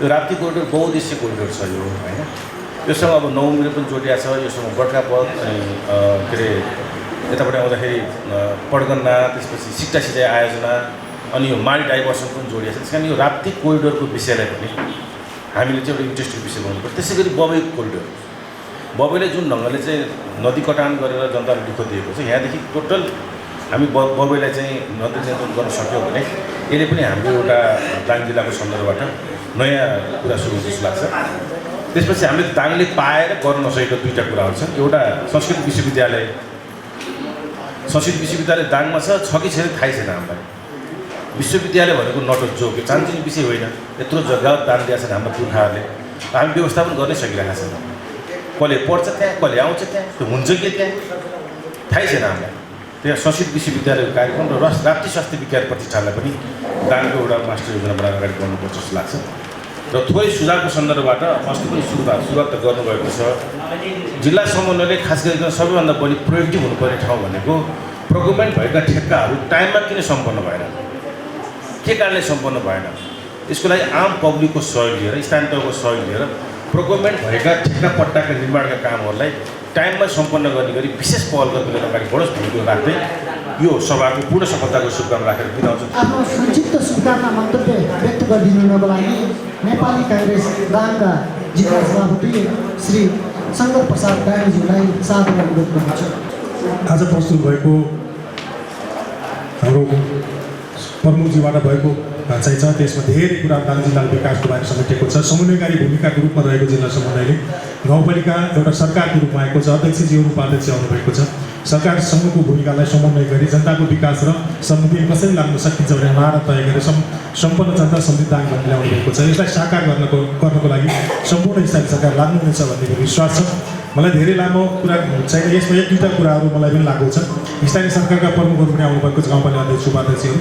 यो राप्ती कोरिडोर बहुउद्देश्य कोरिडोर छ यो होइन। योसँग अब 9 मिल पनि जोडिया छ। योसँग गोर्खापद अनि के अरे यताबाट आउँदाखेरि पडगन्ना, त्यसपछि शिक्षा सिँचाइ आयोजना अनि यो माडी डाइभर्सन पनि जोडिया छ। त्यस कारण यो राप्ती कोरिडोरको विषयलाई पनि हामीले चाहिँ एउटा इन्ट्रेस्टिङ विषय बनाउनुपर्छ। त्यसै गरी बबई कोरिडोर, बबईले जुन ढङ्गले चाहिँ नदी कटान गरेर जनतालाई दुःख दिएको छ, यहाँदेखि टोटल हामी बबईलाई चाहिँ नदी नियन्त्रण गर्न सक्यौँ भने यसले पनि हाम्रो एउटा दाङ जिल्लाको सन्दर्भबाट नयाँ कुरा सुरु हुन्छ जस्तो लाग्छ। त्यसपछि हामीले दाङले पाएर गर्न नसकेको दुईवटा कुराहरू छन्। एउटा संस्कृत विश्वविद्यालय दाङमा छ कि छैन थाहै छैन हामीलाई। विश्वविद्यालय भनेको नटो जोक, यो चान्चिने विषय होइन। यत्रो जग्गा दान दिएको छ हाम्रो पुर्खाहरूले, हामी व्यवस्थापन गर्नै सकिरहेका छैनौँ। कसले पढ्छ त्यहाँ, कसले आउँछ त्यहाँ, त्यो हुन्छ कि त्यहाँ थाहै छैन हामीलाई। त्यहाँ संस्कृत विश्वविद्यालयको कार्यक्रम र राप्ती स्वास्थ्य विज्ञान प्रतिष्ठानलाई पनि दाङको एउटा मास्टर योजना बनाएर अगाडि बढ्नुपर्छ जस्तो लाग्छ। र थोरै सुझावको सन्दर्भबाट अस्ति पनि सुरुवात त गर्नुभएको छ। जिल्ला समन्वयले खास गरिकन सबैभन्दा बढी प्रोएक्टिभ हुनुपर्ने ठाउँ भनेको प्रोक्युरमेन्ट भएका ठेक्काहरू टाइममा किन सम्पन्न भएन, के कारणले सम्पन्न भएन, यसको लागि आम पब्लिकको सहयोग लिएर, स्थानीय तहको सहयोग लिएर प्रोक्युरमेन्ट भएका ठेक्का पट्टाका निर्माणका कामहरूलाई टाइममा सम्पन्न गर्ने गरी विशेष पहल गर्ने अगाडि बढोस् भन्ने कुरो राख्दै यो सभाको पूर्ण सफलताको शुभकामना राखेर बिदा हुन्छु। आफ्नो संक्षिप्त शुभकामना मन्तव्य व्यक्त गरिदिनुको लागि नेपाली काङ्ग्रेस दाङका जिल्ला सभापति श्री शङ्कर प्रसाद डाँडीज्यूलाई सादर अनुरोध गर्दछु। आज प्रस्तुत भएको हाम्रो प्रमुखजीबाट भएको चाहिँ छ, त्यसमा धेरै कुरा दाङ जिल्लाको विकासको बारे समेटेको छ। समन्वयकारी भूमिकाको रूपमा रहेको जिल्ला समन्वयले गाउँपालिका एउटा सरकारको रूपमा आएको छ। अध्यक्षज्यू उपाध्यक्ष आउनुभएको छ। सरकारसँगको भूमिकालाई समन्वय गरी जनताको विकास र समृद्धि कसरी लाग्न सकिन्छ भन्ने नारा तय गरेर सम्पन्न जनता समृद्धि दाङ भन्ने ल्याउनु भएको छ। यसलाई साकार गर्नको लागि सम्पूर्ण स्थानीय सरकार लाग्नुहुनेछ भन्ने विश्वास छ। मलाई धेरै लामो कुरा छैन, यसमा एक दुईवटा कुराहरू मलाई पनि लागु छ। स्थानीय सरकारका प्रमुखहरू पनि आउनुभएको छ, गाउँपालिका अध्यक्ष उपाध्यक्षहरू।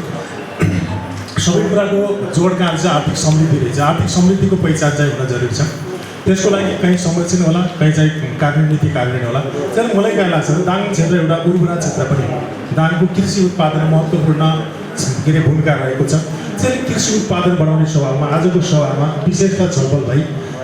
सबै कुराको जोडगाँठ चाहिँ आर्थिक समृद्धि रहेछ। आर्थिक समृद्धिको पहिचान चाहिँ हुन जरुरी छ। त्यसको लागि कहीँ संरक्षण होला, कहीँ चाहिँ कार्यान्वयन नीति कार्यान्वयन होला। तर मलाई के लाग्छ दाङ क्षेत्र एउटा उर्वरा क्षेत्र पनि हो। दाङको कृषि उत्पादन महत्त्वपूर्ण भूमिका रहेको छ। त्यसैले कृषि उत्पादन बढाउने सवालमा आजको सभामा विशेषतः छलफल भई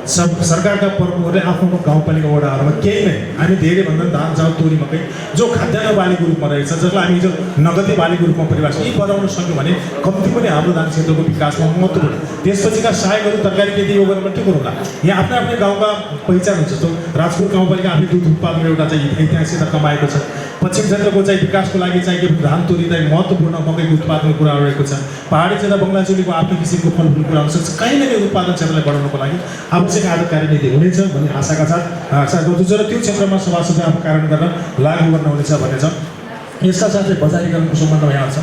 सरकारका प्रमुखहरूले आफ्नो गाउँपालिका वडाहरूमा केही नै हामी धेरै भन्दा धान चाउल तोरी मकै जो खाद्यान्न बालीको रूपमा रहेछ, जसलाई हामी जो नगदे बालीको रूपमा परिभाषित यी बढाउन सक्यौँ भने कम्ती पनि हाम्रो दाङ क्षेत्रको विकासमा महत्त्वपूर्ण। त्यसपछिका सहायकहरू तरकारी खेती योगदान पनि के गरौँला। यहाँ आफ्नै आफ्नै गाउँका पहिचान हुन्छ। जस्तो राजपुर गाउँपालिका आफै दुध उत्पादन एउटा चाहिँ ऐतिहासिकता कमाएको छ। पश्चिम क्षेत्रको चाहिँ विकासको लागि चाहिँ के धान तोरी चाहिँ महत्त्वपूर्ण मकैको उत्पादनको कुराहरू रहेको छ। पहाडी क्षेत्र बङ्गलाचुलीको आफ्नो किसिमको फलफुल कुरा हुनसक्छ। कहीँ न कहीँ उत्पादन क्षेत्रलाई बढाउनको लागि आवश्यक आज कार्यनीति हुनेछ भन्ने आशाका साथ आशा गर्दछु र त्यो क्षेत्रमा सभासदको कारण गर्न लागू गर्न हुनेछ भन्ने छ। यसका साथै बजारीकरणको सम्बन्धमा यहाँ छ।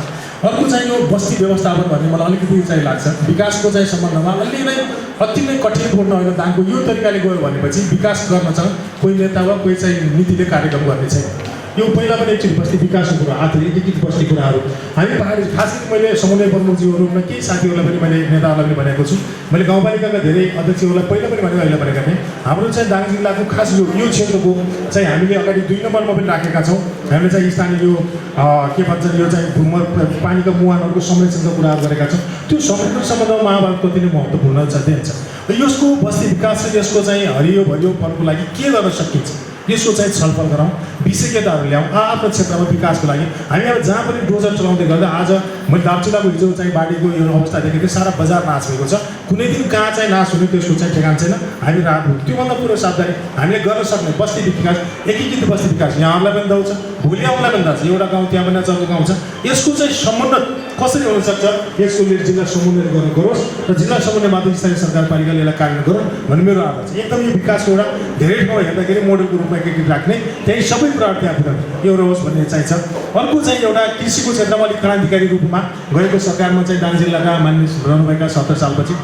अर्को चाहिँ यो बस्ती व्यवस्थापन भन्ने मलाई अलिकति चाहिँ लाग्छ। विकासको चाहिँ सम्बन्धमा अलि नै अति नै कठिनपूर्ण होइन। दाङको यो तरिकाले गयो भनेपछि विकास गर्न चाहिँ कोही नेता वा कोही चाहिँ नीतिले कार्यक्रम गर्ने छैन। यो पहिला पनि एकचोटि बस्ती विकासको कुरा आएको एकीकृत बस्ती कुराहरू हामी पहाडी खास गरी मैले समुदाय प्रमुखज्यूहरूमा केही साथीहरूलाई पनि मैले नेताहरूलाई पनि भनेको छु। मैले गाउँपालिकाका धेरै अध्यक्षहरूलाई पहिला पनि भनेको अहिले भनेका थिएँ। हाम्रो चाहिँ दाङ जिल्लाको खास यो क्षेत्रको चाहिँ हामीले अगाडि 2 नम्बरमा पनि राखेका छौँ। हामीले चाहिँ स्थानीय यो के भन्छन् यो चाहिँ पानीका मुहानहरूको संरक्षणको कुराहरू गरेका छौँ। त्यो संरक्षण सम्बन्धमा महाभारत कति नै महत्त्वपूर्ण छ दिन्छ। र यसको बस्ती विकास र यसको चाहिँ हरियो भरियोपनको लागि के गर्न सकिन्छ यसको चाहिँ छलफल गरौँ, विशेषज्ञताहरू ल्याउँ आफ्नो क्षेत्रमा विकासको लागि। हामी अब जहाँ पनि डोजर चलाउँदै गर्दा आज मैले दार्चुलाको हिजो चाहिँ बाढीको यो अवस्था देखेको थिएँ। सारा बजार नाश भएको छ। कुनै दिन कहाँ चाहिँ नाश हुने त्यसको चाहिँ ठेगान छैन। हामी राहत हुँ। त्योभन्दा पुरो सावधानी हामीले गर्न सक्ने बस्ती विकास एकीकृत बस्ती विकास यहाँहरूलाई पनि दाउँछ, भोलि आउँलाई पनि दाउँछ। एउटा गाउँ त्यहाँ पनि अर्को गाउँ छ। यसको चाहिँ समन्वय कसरी हुनसक्छ यसको लिए जिल्ला समन्वय गर्न गरोस् र जिल्ला समन्वयबाट स्थानीय सरकारपालिकाले यसलाई कार्य गरौँ भन्ने मेरो आग्रह छ। एकदम यो विकासको एउटा धेरै ठाउँमा हेर्दाखेरि मोडलको रूपमा एकीकृत राख्ने त्यही सबै कुराहरू त्यहाँ पुऱ्याउने एउटा होस् भन्ने चाहिँ छ। अर्को चाहिँ एउटा कृषिको क्षेत्रमा अलिक क्रान्तिकारी रूपमा गएको सरकारमा चाहिँ दाङ जिल्लाका मानिस रहनुभएका 70 सालपछि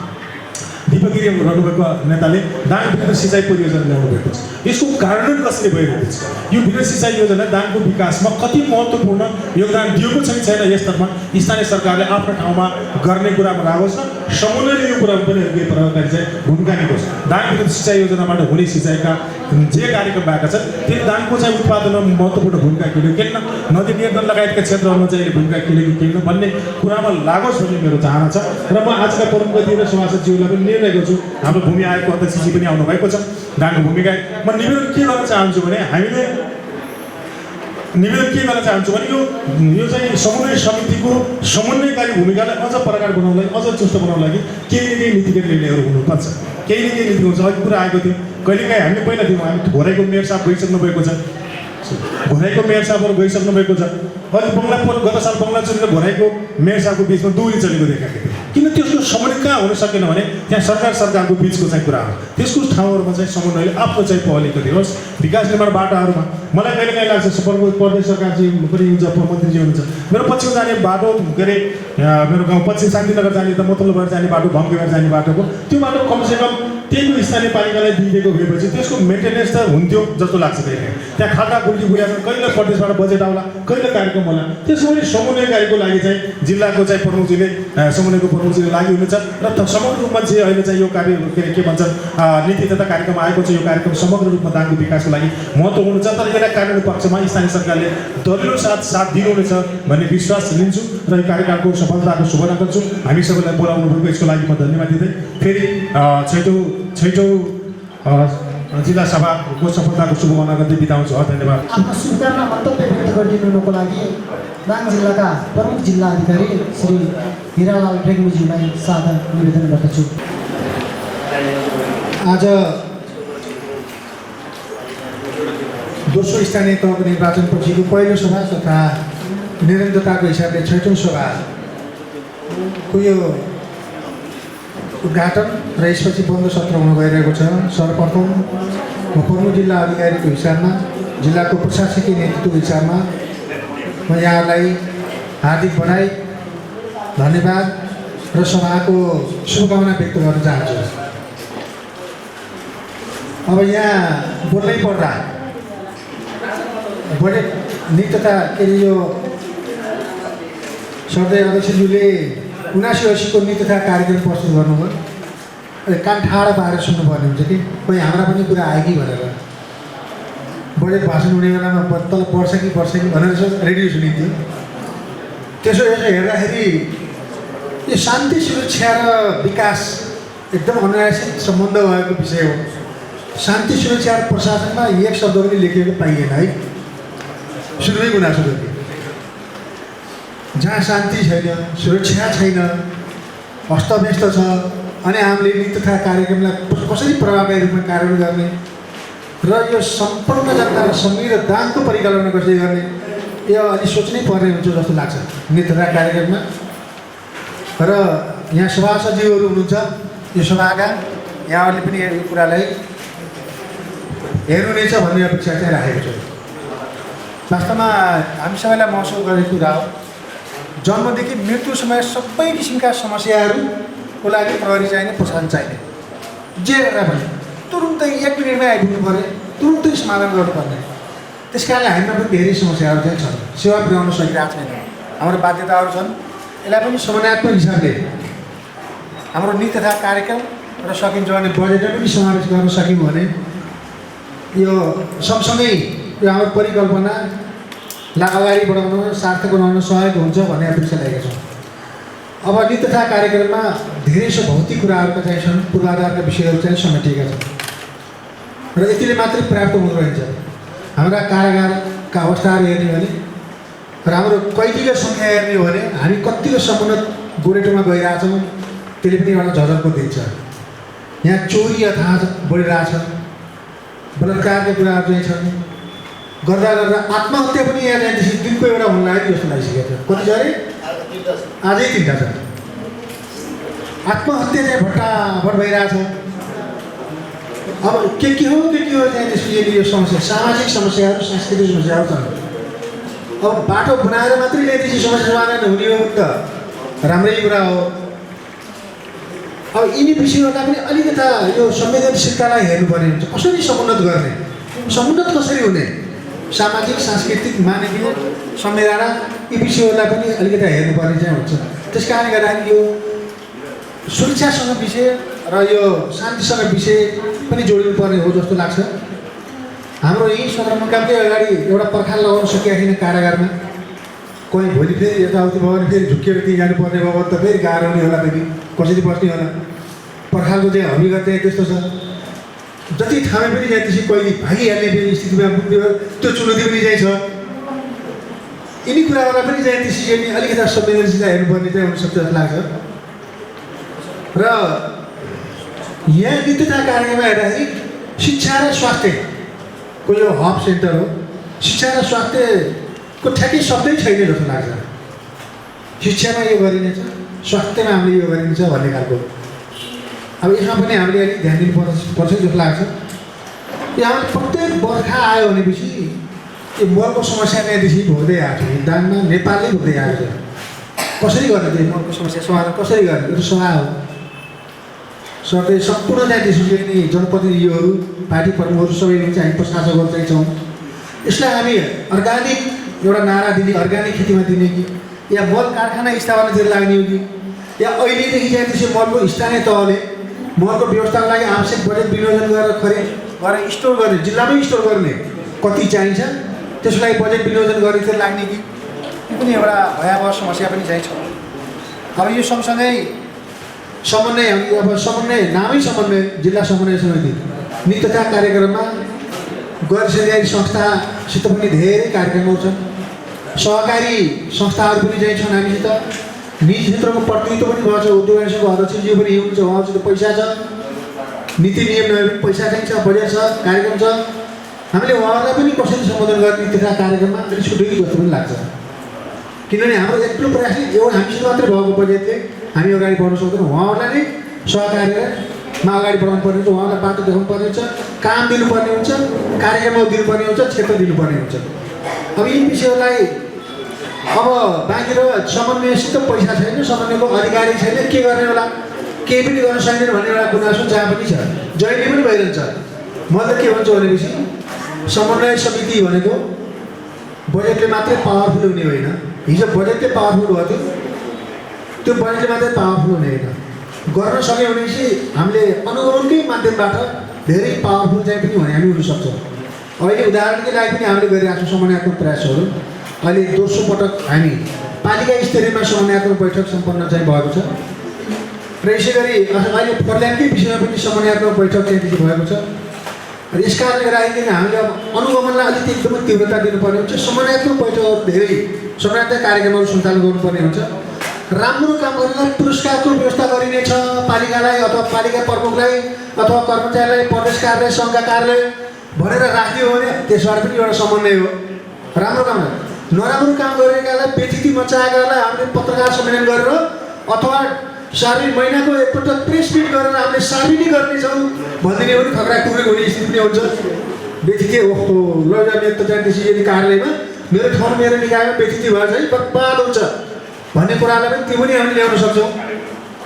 दिपगिरी रहनुभएको नेताले दाङ वृहत सिँचाइ परियोजना ल्याउनु भएको छ। यसको कार्यान्वयन कसरी भइरहेको छ, यो वृहत सिँचाइ योजना दाङको विकासमा कति महत्त्वपूर्ण योगदान दिएको छैन यसतर्फमा स्थानीय सरकारले आफ्नो ठाउँमा गर्ने कुरामा लागोस् र समन्वयले यो कुरामा पनि केही प्रभावकारी चाहिँ भूमिका निभाओस्। दाङ वृहत सिँचाइ योजनाबाट हुने सिँचाइका जे कार्यक्रम भएका छन् त्यो दाङको चाहिँ उत्पादनमा महत्त्वपूर्ण भूमिका खेल्यो किन नदी नियन्त्रण लगायतका क्षेत्रहरूमा चाहिँ भूमिका खेल्यो कि किन भन्ने कुरामा लागोस् भन्ने मेरो चाहना छ। र म आजका प्रमुख अतिथि र सभासदज्यूलाई पनि निर्णय गर्छु। हाम्रो भूमि आयोगको अध्यक्षजी पनि आउनुभएको छ। दाङको भूमिका म निवेदन के गर्न चाहन्छु भने यो चाहिँ समन्वय समितिको समन्वयकारी भूमिकालाई अझ प्रगाड बनाउनलाई अझ चुस्त बनाउनलाई लागि केही न केही नीतिगत निर्णयहरू हुनुपर्छ। केही न केही नीति हुन्छ। अघि कुरा आएको थियो कहिलेकाहीँ हामीले पहिला थियौँ हामी घोराइको मेयर साहब गइसक्नु भएको छ। घोराइको मेयर साहबहरू गइसक्नु भएको छ। अहिले गत साल बङ्गलाचुली र घोराइको मेयर साहबको बिचमा दूरी चलेको देखाएको थियो। किन त्यसको समन्वय कहाँ हुन सकेन भने त्यहाँ सरकारको बिचको चाहिँ कुरा हो। त्यसको ठाउँहरूमा चाहिँ समन्वयले आफ्नो चाहिँ पहल गरिदिनुहोस्। विकास निर्माण बाटोहरूमा मलाई कहिलेकाहीँ लाग्छ प्रदेश सरकार चाहिँ पनि हुन्छ, मन्त्रीजी हुनुहुन्छ। मेरो पश्चिम जाने बाटो के अरे मेरो गाउँ पश्चिम शान्तिनगर जाने त मतलब भएर जाने बाटो भङ्गे भएर जाने बाटोको त्यो बाटो कमसेकम त्यहीको स्थानीय पालिकालाई दिइदिएको भएपछि त्यसको मेन्टेनेन्स त हुन्थ्यो जस्तो लाग्छ। कहिले त्यहाँ खाल्टा गुल्टी गुलिया कहिले प्रदेशबाट बजेट आउला, कहिले कार्यक्रम होला। त्यसको पनि समन्वयकारीको लागि चाहिँ जिल्लाको चाहिँ प्रमुखजीले समन्वयको प्रमुखजीले लागि हुनेछ र समग्र रूपमा चाहिँ अहिले चाहिँ यो कार्य के भन्छन् नीति तथा कार्यक्रम आएको छ। यो कार्यक्रम समग्र रूपमा दाङको विकासको लागि महत्त्व हुनुहुन्छ। तर यसलाई कार्यान्वयन पक्षमा स्थानीय सरकारले दरिलो साथ दिनुहुनेछ भन्ने विश्वास लिन्छु र यो कार्यकालको सफलताको शुभकामना गर्छु। हामी सबैलाई बोलाउनु भएको यसको लागि म धन्यवाद दिँदै फेरि छैटौँ जिल्ला सभाको सफलताको शुभकामना गर्दै बिताउँछु। धन्यवाद। आफ्नो शुभकामना मन्तव्य व्यक्त गरिदिनुको लागि दाङ जिल्लाका प्रमुख जिल्ला अधिकारी श्री हिरालाल रेग्मीज्यूलाई सादर निवेदन गर्दछु। आज दोस्रो स्थानीय तहको निर्वाचनपछिको पहिलो सभा तथा निरन्तरताको हिसाबले 6औँ सभाको यो उद्घाटन र यसपछि बन्द सत्र हुन गइरहेको छ। सर्वप्रथम म प्रमुख जिल्ला अधिकारीको हिसाबमा जिल्लाको प्रशासकीय नेतृत्वको हिसाबमा म यहाँलाई हार्दिक बधाई धन्यवाद र सभाको शुभकामना व्यक्त गर्न चाहन्छु। अब यहाँ बोल्नै पर्दा बजेट नीति तथा के अरे यो सर्दै अध्यक्षज्यूले 79-80 को नीति तथा कार्यक्रम प्रस्तुत गर्नुभयो। अहिले कान ठाडो पारेर सुन्नुपर्ने हुन्छ कि कोही हाम्रा पनि कुरा आयो कि भनेर। बजेट भाषण हुने बेलामा तल पर्छ कि भनेर रेडियो सुनिन्थ्यो। त्यसो हेर्दाखेरि यो शान्ति सुरक्षा र विकास एकदम अनायासित सम्बन्ध भएको विषय हो। शान्ति सुरक्षा र प्रशासनमा एक शब्द पनि लेखिएको पाइएन है, सुरुमै गुनासो गर्ने। जहाँ शान्ति छैन, सुरक्षा छैन, अस्तव्यस्त छ, अनि हामीले नीति तथा कार्यक्रमलाई कसरी प्रभावकारी रूपमा कार्यान्वयन गर्ने र यो सम्पूर्ण जनतालाई संविधानको परिकल्पना कसरी गर्ने, यो अलि सोच्नै पर्ने हुन्छ जस्तो लाग्छ नीति तथा कार्यक्रममा। र यहाँ सभासदज्यूहरू हुनुहुन्छ यो सभाका, यहाँहरूले पनि यो कुरालाई हेर्नुहुनेछ भन्ने अपेक्षा चाहिँ राखेको छु। वास्तवमा हामी सबैलाई महसुस गरेको कुरा हो, जन्मदेखि मृत्युसम्म सबै किसिमका समस्याहरूको लागि प्रहरी चाहिने, प्रशासन चाहिने, जे गरेर पनि तुरुन्तै 1 मिनटमै आइपुग्नु पर्ने, तुरुन्तै समाधान गर्नुपर्ने। त्यस कारणले हामीमा पनि धेरै समस्याहरू चाहिँ छन्, सेवा पुर्याउन सकिरहेको छैन, हाम्रो बाध्यताहरू छन्। यसलाई पनि समन्वयात्मक हिसाबले हाम्रो नीति तथा कार्यक्रम र सकिन्छ भने बजेटमा पनि समावेश गर्न सक्यौँ भने यो सँगसँगै यो हाम्रो परिकल्पनालाई अगाडि बढाउन, सार्थक बनाउन सहयोग हुन्छ भन्ने अपेक्षा लागेको छ। अब नीति तथा कार्यक्रममा धेरै भौतिक कुराहरूका चाहिँ छन्, पूर्वाधारका विषयहरू चाहिँ समेटिएका छन् र यतिले मात्रै पर्याप्त हुँदो रहन्छ। हाम्रा कारागारका अवस्थाहरू हेर्ने भने र हाम्रो कैदीको सङ्ख्या हेर्ने हो भने हामी कतिको समुन्नत गोरेटोमा गइरहेछौँ, त्यसले पनि एउटा झलकको दिन्छ। यहाँ चोरी यथार्थ बढिरहेछ, बलात्कारका कुराहरू चाहिँ छन्, गर्दा गर्दा आत्महत्या पनि यहाँ चाहिँ दिनको एउटा हुन लाग्यो जस्तो लागिसकेको छ। कति छ अरे? आजै 3टा छ। आत्महत्या चाहिँ भट्टाभट भइरहेछ। अब के हो चाहिँ त्यसपछि यो समस्या, सामाजिक समस्याहरू, सांस्कृतिक समस्याहरू छन्। अब बाटो बनाएर मात्रै ल्याइदिएपछि समस्या समाधान हुने हो त राम्रै कुरा हो। अब यिनी विषयहरूलाई पनि अलिकता यो संवेदनशीलतालाई हेर्नुपर्ने हुन्छ। कसरी समुन्नत गर्ने, समुन्नत कसरी हुने, सामाजिक, सांस्कृतिक, मानवीय संवेदना यी विषयहरूलाई पनि अलिकता हेर्नुपर्ने चाहिँ हुन्छ। त्यस कारणले गर्दाखेरि यो सुरक्षासँग विषय र यो शान्तिसँग विषय पनि जोडिनुपर्ने हो जस्तो लाग्छ। हाम्रो यही सदरमुकामकै अगाडि एउटा पर्खाल लगाउन सकिएको छैन कारागारमा। कोही भोलि फेरि यताउति भयो भने फेरि झुक्किएर त्यहीँ जानुपर्ने भयो भने त फेरि गाह्रो हुने होला, फेरि कसरी बस्ने होला। पर्खालको चाहिँ हकीकत चाहिँ त्यस्तो छ, जति थामे पनि चाहिँ त्यसै कहिले भागिहाल्ने फेरि स्थितिमा पुग्ने भयो, त्यो चुनौती पनि चाहिँ छ। यिनी कुराहरूलाई पनि चाहिँ त्यसरी अलिकति संवेदनशीलता हेर्नुपर्ने चाहिँ हुनसक्छ जस्तो लाग्छ। र यहाँ नीति तथा कार्यक्रममा हेर्दाखेरि शिक्षा र स्वास्थ्यको यो हब सेन्टर हो। शिक्षा र स्वास्थ्यको ठ्याक्कै शब्दै छैन जस्तो लाग्छ। शिक्षामा यो गरिनेछ, स्वास्थ्यमा हामीले यो गरिनेछ भन्ने खालको। अब यसमा पनि हामीले अलिक ध्यान दिनुपर्छ जस्तो लाग्छ। यहाँ प्रत्येक बर्खा आयो भनेपछि यो मलको समस्या त्यहाँदेखि भोग्दै आएको छ, दानमा नेपालले भोग्दै आएको छ। कसरी गर्ने त्यो मलको समस्या समाधान कसरी गर्ने, यो सभा हो। सरले सम्पूर्ण चाहिँ त्यसपछि नि जनप्रतिनिधिहरू, पार्टी प्रमुखहरू सबैले चाहिँ हामी प्रशासकहरू चाहिँ छौँ। यसलाई हामी अर्ग्यानिक एउटा नारा दिने, अर्ग्यानिक खेतीमा दिने कि या मल कारखाना स्थापनातिर लाग्ने हो कि या अहिलेदेखि चाहिँ त्यसै मलको स्थानीय तहले मलको व्यवस्थाको लागि आवश्यक बजेट विनियोजन गरेर गरेर स्टोर गर्ने, जिल्लामै स्टोर गर्ने कति चाहिन्छ त्यसको लागि बजेट विनियोजन गरेर लाग्ने कि यो पनि एउटा भयावह समस्या पनि चाहिँ छ। अब यो सँगसँगै समन्वय, अब समन्वय नामै समन्वय, जिल्ला समन्वय समिति नीति तथा कार्यक्रममा गैर सरकारी संस्थासित पनि धेरै कार्यक्रमहरू छन्। सहकारी संस्थाहरू पनि चाहिँ छन् हामीसित। निजी क्षेत्रको प्रतिनिधित्व पनि भएको छ, उद्योग वाणिज्यको अध्यक्षज्यू पनि हुनुहुन्छ, उहाँसित पैसा छ, नीति नियम पनि पैसा चाहिँ छ, बजेट छ, कार्यक्रम छ। हामीले उहाँहरूलाई पनि कसरी सम्बोधन गर्ने नीति तथा कार्यक्रममा अलिक छुट्टै जस्तो पनि लाग्छ। किनभने हाम्रो एक्लो प्रयासले एउटा हामीसित मात्रै भएको बजेटले हामी अगाडि बढ्न सक्दैनौँ। उहाँहरूलाई नै सहकार्यमा अगाडि बढाउनु पर्ने हुन्छ, उहाँलाई बाटो देखाउनु पर्ने हुन्छ, काम दिनुपर्ने हुन्छ, कार्यक्रममा दिनुपर्ने हुन्छ, क्षेत्र दिनुपर्ने हुन्छ। अब यी विषयहरूलाई अब बाँकी र समन्वयसित पैसा छैन, समन्वयको अधिकारी छैन, के गर्ने होला, केही पनि गर्न सकिँदैन भन्ने एउटा गुनासो जहाँ पनि छ, जहिले पनि भइरहन्छ। म त के भन्छु भनेपछि समन्वय समिति भनेको बजेटले मात्रै पावरफुल हुने होइन। हिजो बजेटले पावरफुल भएको थियो, त्यो बजेटले मात्रै पावरफुल हुने होइन, गर्न सक्यो भनेपछि हामीले अनुगमनकै माध्यमबाट धेरै पावरफुल चाहिँ पनि हुने हामी हुन सक्छौँ। अहिले उदाहरणकै लागि पनि हामीले गरिरहेको छौँ समन्वयात्मक प्रयासहरू। अहिले दोस्रो पटक हामी पालिका स्तरीयमा समन्वयात्मक बैठक सम्पन्न चाहिँ भएको छ र यसै गरी अहिले फर्ल्यान्डकै विषयमा पनि समन्वयात्मक बैठक चाहिँ भएको छ। र यस कारणले गर्दाखेरि हामीले अब अनुगमनलाई अलिकति एकदमै तीव्रता दिनुपर्ने हुन्छ। समन्वयात्मक बैठकहरू धेरै समन्वयात्मक कार्यक्रमहरू सञ्चालन गर्नुपर्ने हुन्छ। राम्रो काम गर्नेलाई पुरस्कारको व्यवस्था गरिनेछ, पालिकालाई अथवा पालिका प्रमुखलाई अथवा कर्मचारीलाई प्रदेश कार्यालय सङ्घका कार्यालय भनेर राखिदियो भने त्यसबाट पनि एउटा समन्वय हो। राम्रो काम नराम्रो काम गरेकालाई बेथिति मचाएकालाई हामीले पत्रकार सम्मेलन गरेर अथवा सार्वजनिक महिनाको एकपल्ट प्रेस मिट गरेर हामीले सार्वजनिक गर्नेछौँ भनिदिने पनि खतरा खुबेको हुने स्थिति पनि हुन्छ। बेथिति ओहो लैजाने त चाहिँ त्यसरी कार्यालयमा मेरो ठाउँ मेरो निकायमा बेथिति भएर चाहिँ बर्बाद हुन्छ भन्ने कुरालाई पनि त्यो पनि हामीले ल्याउन सक्छौँ।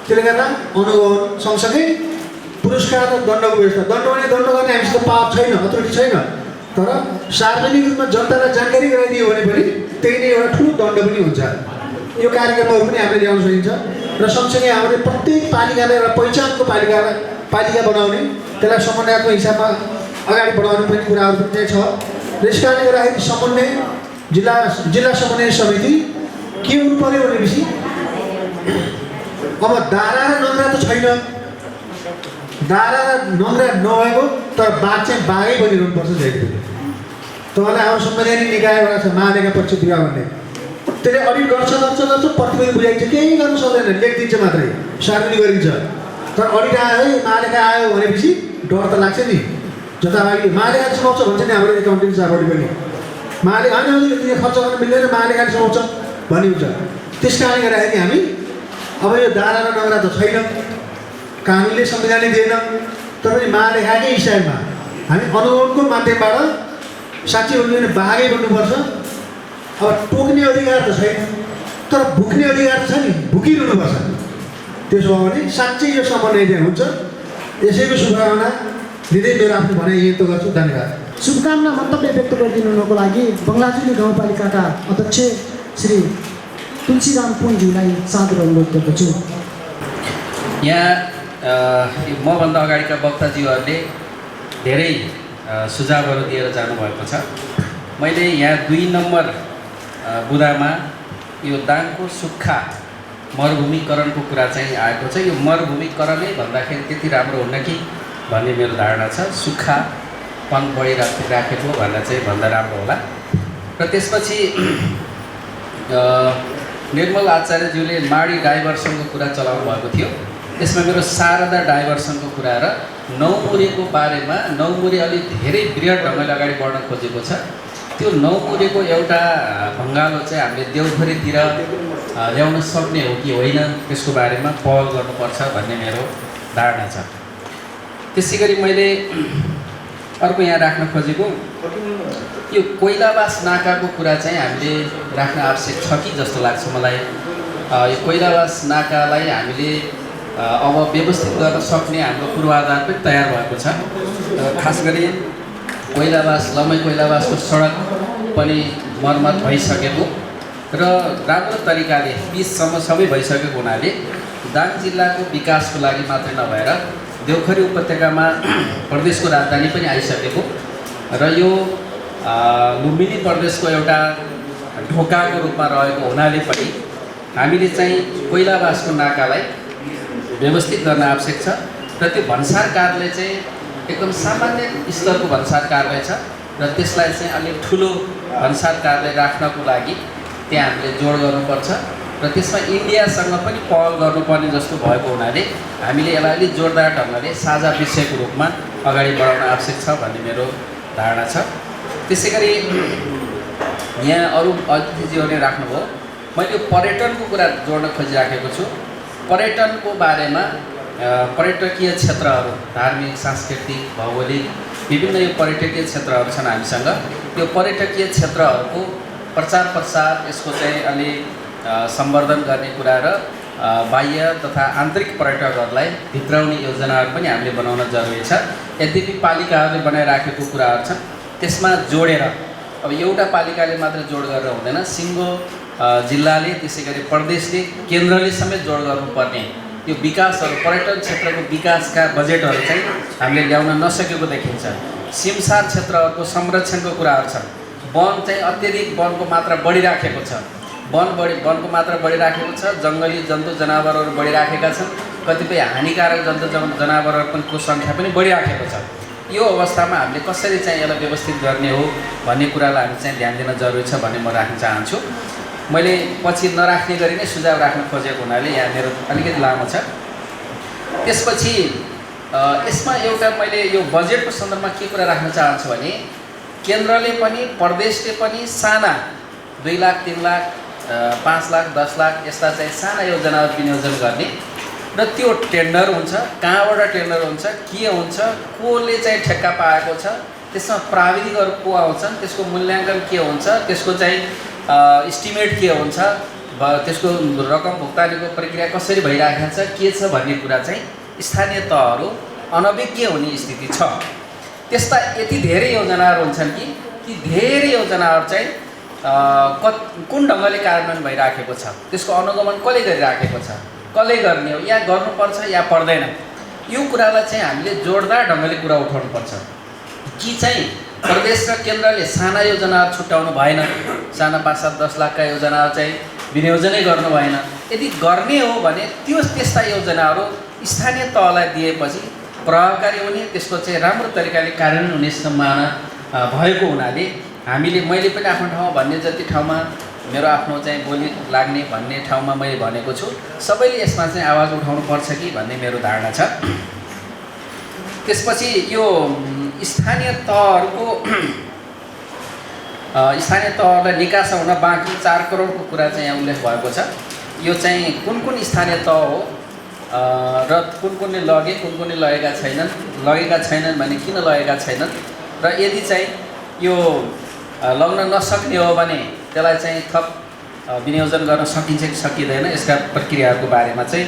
त्यसले गर्दा अनुगमन सँगसँगै पुरस्कार र दण्डको व्यवस्था। दण्ड गर्ने हामीसित पावर छैन, अथोरिटी छैन, तर सार्वजनिक रूपमा जनतालाई जानकारी गराइदियो भने पनि त्यही नै एउटा ठुलो दण्ड पनि हुन्छ। यो कार्यक्रमहरू पनि हामीले ल्याउन सकिन्छ र सँगसँगै हामीले प्रत्येक पालिकालाई एउटा पहिचानको पालिका बनाउने, त्यसलाई समन्वयको हिसाबमा अगाडि बढाउने पनि कुराहरू पनि त्यही छ। र यस कारणले गर्दाखेरि समन्वय जिल्ला समन्वय समिति के हुनु पर्यो भनेपछि अब दारा र नङ्ग्रा त छैन, दारा र नङ्ग्रा नभएको तर बाघ चाहिँ बाघै बनिरहनुपर्छ। जहिले तपाईँलाई अब संवैधानिक निकायबाट छ महालेखा परीक्षक विभाग भन्ने, त्यसले अडिट गर्छ प्रतिवेदन बुझाइन्छ, केही गर्न सक्दैन, लेखिदिन्छ मात्रै, सार्वजनिक गरिन्छ। तर अडिट आयो है महालेखा आयो भनेपछि डर त लाग्छ नि, जताभावी महालेखा समाउँछ भन्छ नि हाम्रो एकाउन्टिङ स्टाफहरूले पनि, महालेखा होइन खर्च गर्न मिल्दैन महालेखा समाउँछ भन्ने हुन्छ। त्यस कारणले गर्दाखेरि हामी अब यो दारा र नङ्ग्रा त छैन, कानुनले संविधानले दिएन, तर पनि महालेखाकै हिसाबमा हामी अनुगमनको माध्यमबाट साँच्चै भन्नु भने बाघै बन्नुपर्छ। अब टोक्ने अधिकार त छैन, तर भुक्ने अधिकार छ नि, भुकिरहनुपर्छ। त्यसो भयो भने साँच्चै यो समन्वय चाहिँ हुन्छ। यसैको शुभकामना दिँदै मेरो आफ्नो भनाइ यही त गर्छु। धन्यवाद। शुभकामना मन्तव्य व्यक्त गरिदिनुको लागि बङ्गलाजुली गाउँपालिकाका अध्यक्ष श्री तुलसीराम पुनज्यूलाई सादर अनुरोध गर्दछु। यहाँ मभन्दा अगाडिका वक्ताज्यूहरूले धेरै सुझावहरू दिएर जानुभएको छ। मैले यहाँ 2 नम्बर बुदामा यो दाङको सुक्खा मरुभूमिकरणको कुरा चाहिँ आएको छ। यो मरुभूमिकरणै भन्दाखेरि त्यति राम्रो हुन्न कि भन्ने मेरो धारणा छ। सुक्खापन बढिराखेको भन्दा चाहिँ भन्दा राम्रो होला। र त्यसपछि निर्मल आचार्यज्यूले माडी डाइभर्सनको कुरा चलाउनु भएको थियो। त्यसमा मेरो शारदा डाइभर्सनको कुरा र नौमुरेको बारेमा, नौमुरे अलिक धेरै बृहत ढङ्गले अगाडि बढ्न खोजेको छ। त्यो नौमुरेको एउटा भङ्गालो चाहिँ हामीले देउखरीतिर ल्याउन सक्ने हो कि होइन त्यसको बारेमा पहल गर्नुपर्छ भन्ने मेरो धारणा छ। त्यसै गरी मैले अर्को यहाँ राख्न खोजेको यो कोइलावास नाकाको कुरा चाहिँ हामीले राख्न आवश्यक छ कि जस्तो लाग्छ मलाई। यो कोइलावास नाकालाई हामीले अब व्यवस्थित गर्न सक्ने हाम्रो पूर्वाधार पनि तयार भएको छ। खास गरी लम्बाइ कोइलावासको सडक पनि मर्मत भइसकेको र राम्रो तरिकाले 20सम्म सबै भइसकेको हुनाले दाङ जिल्लाको विकासको लागि मात्रै नभएर देउखरी उपत्यकामा प्रदेशको राजधानी पनि आइसकेको र यो लुम्बिनी प्रदेशको एउटा ढोकाको रूपमा रहेको हुनाले पनि हामीले चाहिँ कोइलावासको नाकालाई व्यवस्थित गर्न आवश्यक छ। र त्यो भन्सार कार्यालय चाहिँ एकदम सामान्य स्तरको भन्सार कार्यालय छ र त्यसलाई चाहिँ अलिक ठुलो भन्सार कार्यालय राख्नको लागि त्यहाँ हामीले जोड गर्नुपर्छ र त्यसमा इन्डियासँग पनि पहल गर्नुपर्ने जस्तो भएको हुनाले हामीले यसलाई अलिक जोरदार ढङ्गले साझा विषयको रूपमा अगाडि बढाउन आवश्यक छ भन्ने मेरो धारणा छ। त्यसै गरी यहाँ अरू अतिथिज्यूहरूले राख्नुभयो, मैले यो पर्यटनको कुरा जोड्न खोजिराखेको छु। पर्यटनको बारेमा पर्यटकीय क्षेत्रहरू, धार्मिक, सांस्कृतिक, भौगोलिक विभिन्न यो पर्यटकीय क्षेत्रहरू छन् हामीसँग। यो पर्यटकीय क्षेत्रहरूको प्रचार प्रसार, यसको चाहिँ अलि सम्वर्धन गर्ने कुरा र बाह्य तथा आन्तरिक पर्यटकहरूलाई भित्राउने योजनाहरू पनि हामीले बनाउन जरुरी छ। यद्यपि पालिकाहरूले बनाइराखेको कुराहरू छन् त्यसमा जोडेर अब एउटा पालिकाले मात्र जोड गरेर हुँदैन, सिङ्गो जिल्लाले त्यसै गरी प्रदेशले केन्द्रले समेत जोड गर्नुपर्ने यो विकासहरू पर्यटन क्षेत्रको विकासका बजेटहरू चाहिँ हामीले ल्याउन नसकेको देखिन्छ। सिमसार क्षेत्रहरूको संरक्षणको कुराहरू छन्। वन चाहिँ अत्यधिक वनको मात्रा बढिराखेको छ, वनको मात्रा बढिराखेको छ, जङ्गली जन्तु जनावरहरू बढिराखेका छन्, कतिपय हानिकारक जन्तु जनावरहरूको सङ्ख्या पनि बढिराखेको छ। यो अवस्थामा हामीले कसरी चाहिँ यसलाई व्यवस्थित गर्ने हो भन्ने कुरालाई हामी चाहिँ ध्यान दिन जरुरी छ भन्ने म राख्न चाहन्छु। मैले पछि नराख्ने गरी नै सुझाव राख्न खोजेको हुनाले यहाँ मेरो अलिकति लामो छ। त्यसपछि यसमा एउटा मैले यो बजेटको सन्दर्भमा के कुरा राख्न चाहन्छु भने केन्द्रले पनि प्रदेशले पनि साना 2 लाख 3 लाख 5 लाख 10 लाख यस्ता चाहिँ साना योजनाहरू विनियोजन गर्ने र त्यो टेन्डर हुन्छ, कहाँबाट टेन्डर हुन्छ, के हुन्छ, कोले चाहिँ ठेक्का पाएको छ, त्यसमा प्राविधिकहरू को आउँछन्, त्यसको मूल्याङ्कन के हुन्छ, त्यसको चाहिँ इस्टिमेट के हुन्छ, त्यसको रकम भुक्तानीको प्रक्रिया कसरी भइराखेको छ, के छ भन्ने कुरा चाहिँ स्थानीय तहहरू अनभिज्ञ हुने स्थिति छ। त्यस्ता यति धेरै योजनाहरू हुन्छन् कि ती धेरै योजनाहरू चाहिँ कुन ढङ्गले कार्यान्वयन भइराखेको छ, त्यसको अनुगमन कसले गरिराखेको छ, कसले गर्ने हो, या गर्नुपर्छ या पर्दैन, यो कुरालाई चाहिँ हामीले जोडदार ढङ्गले कुरा उठाउनुपर्छ। कि चाहिँ प्रदेश र केन्द्रले साना योजनाहरू छुट्याउनु भएन, साना 5-7-10 लाखका योजनाहरू चाहिँ विनियोजनै गर्नु भएन। यदि गर्ने हो भने त्यस्ता योजनाहरू स्थानीय तहलाई दिएपछि प्रभावकारी हुने, त्यसको चाहिँ राम्रो तरिकाले कार्यान्वयन हुने सम्भावना भएको हुनाले मैले पनि आफ्नो ठाउँमा भन्ने जति ठाउँमा मेरो आफ्नो चाहिँ बोली लाग्ने भन्ने ठाउँमा मैले भनेको छु, सबैले यसमा चाहिँ आवाज उठाउनुपर्छ कि भन्ने मेरो धारणा छ। त्यसपछि यो स्थानीय तहहरूलाई निकास हुन बाँकी 4 करोडको कुरा चाहिँ यहाँ उल्लेख भएको छ। यो चाहिँ कुन स्थानीय तह हो र कुनले लगे, कुनले लगेका छैनन् भने किन लगेका छैनन्, र यदि चाहिँ यो लग्न नसक्ने हो भने त्यसलाई चाहिँ थप विनियोजन गर्न सकिन्छ कि सकिँदैन, यसका प्रक्रियाहरूको बारेमा चाहिँ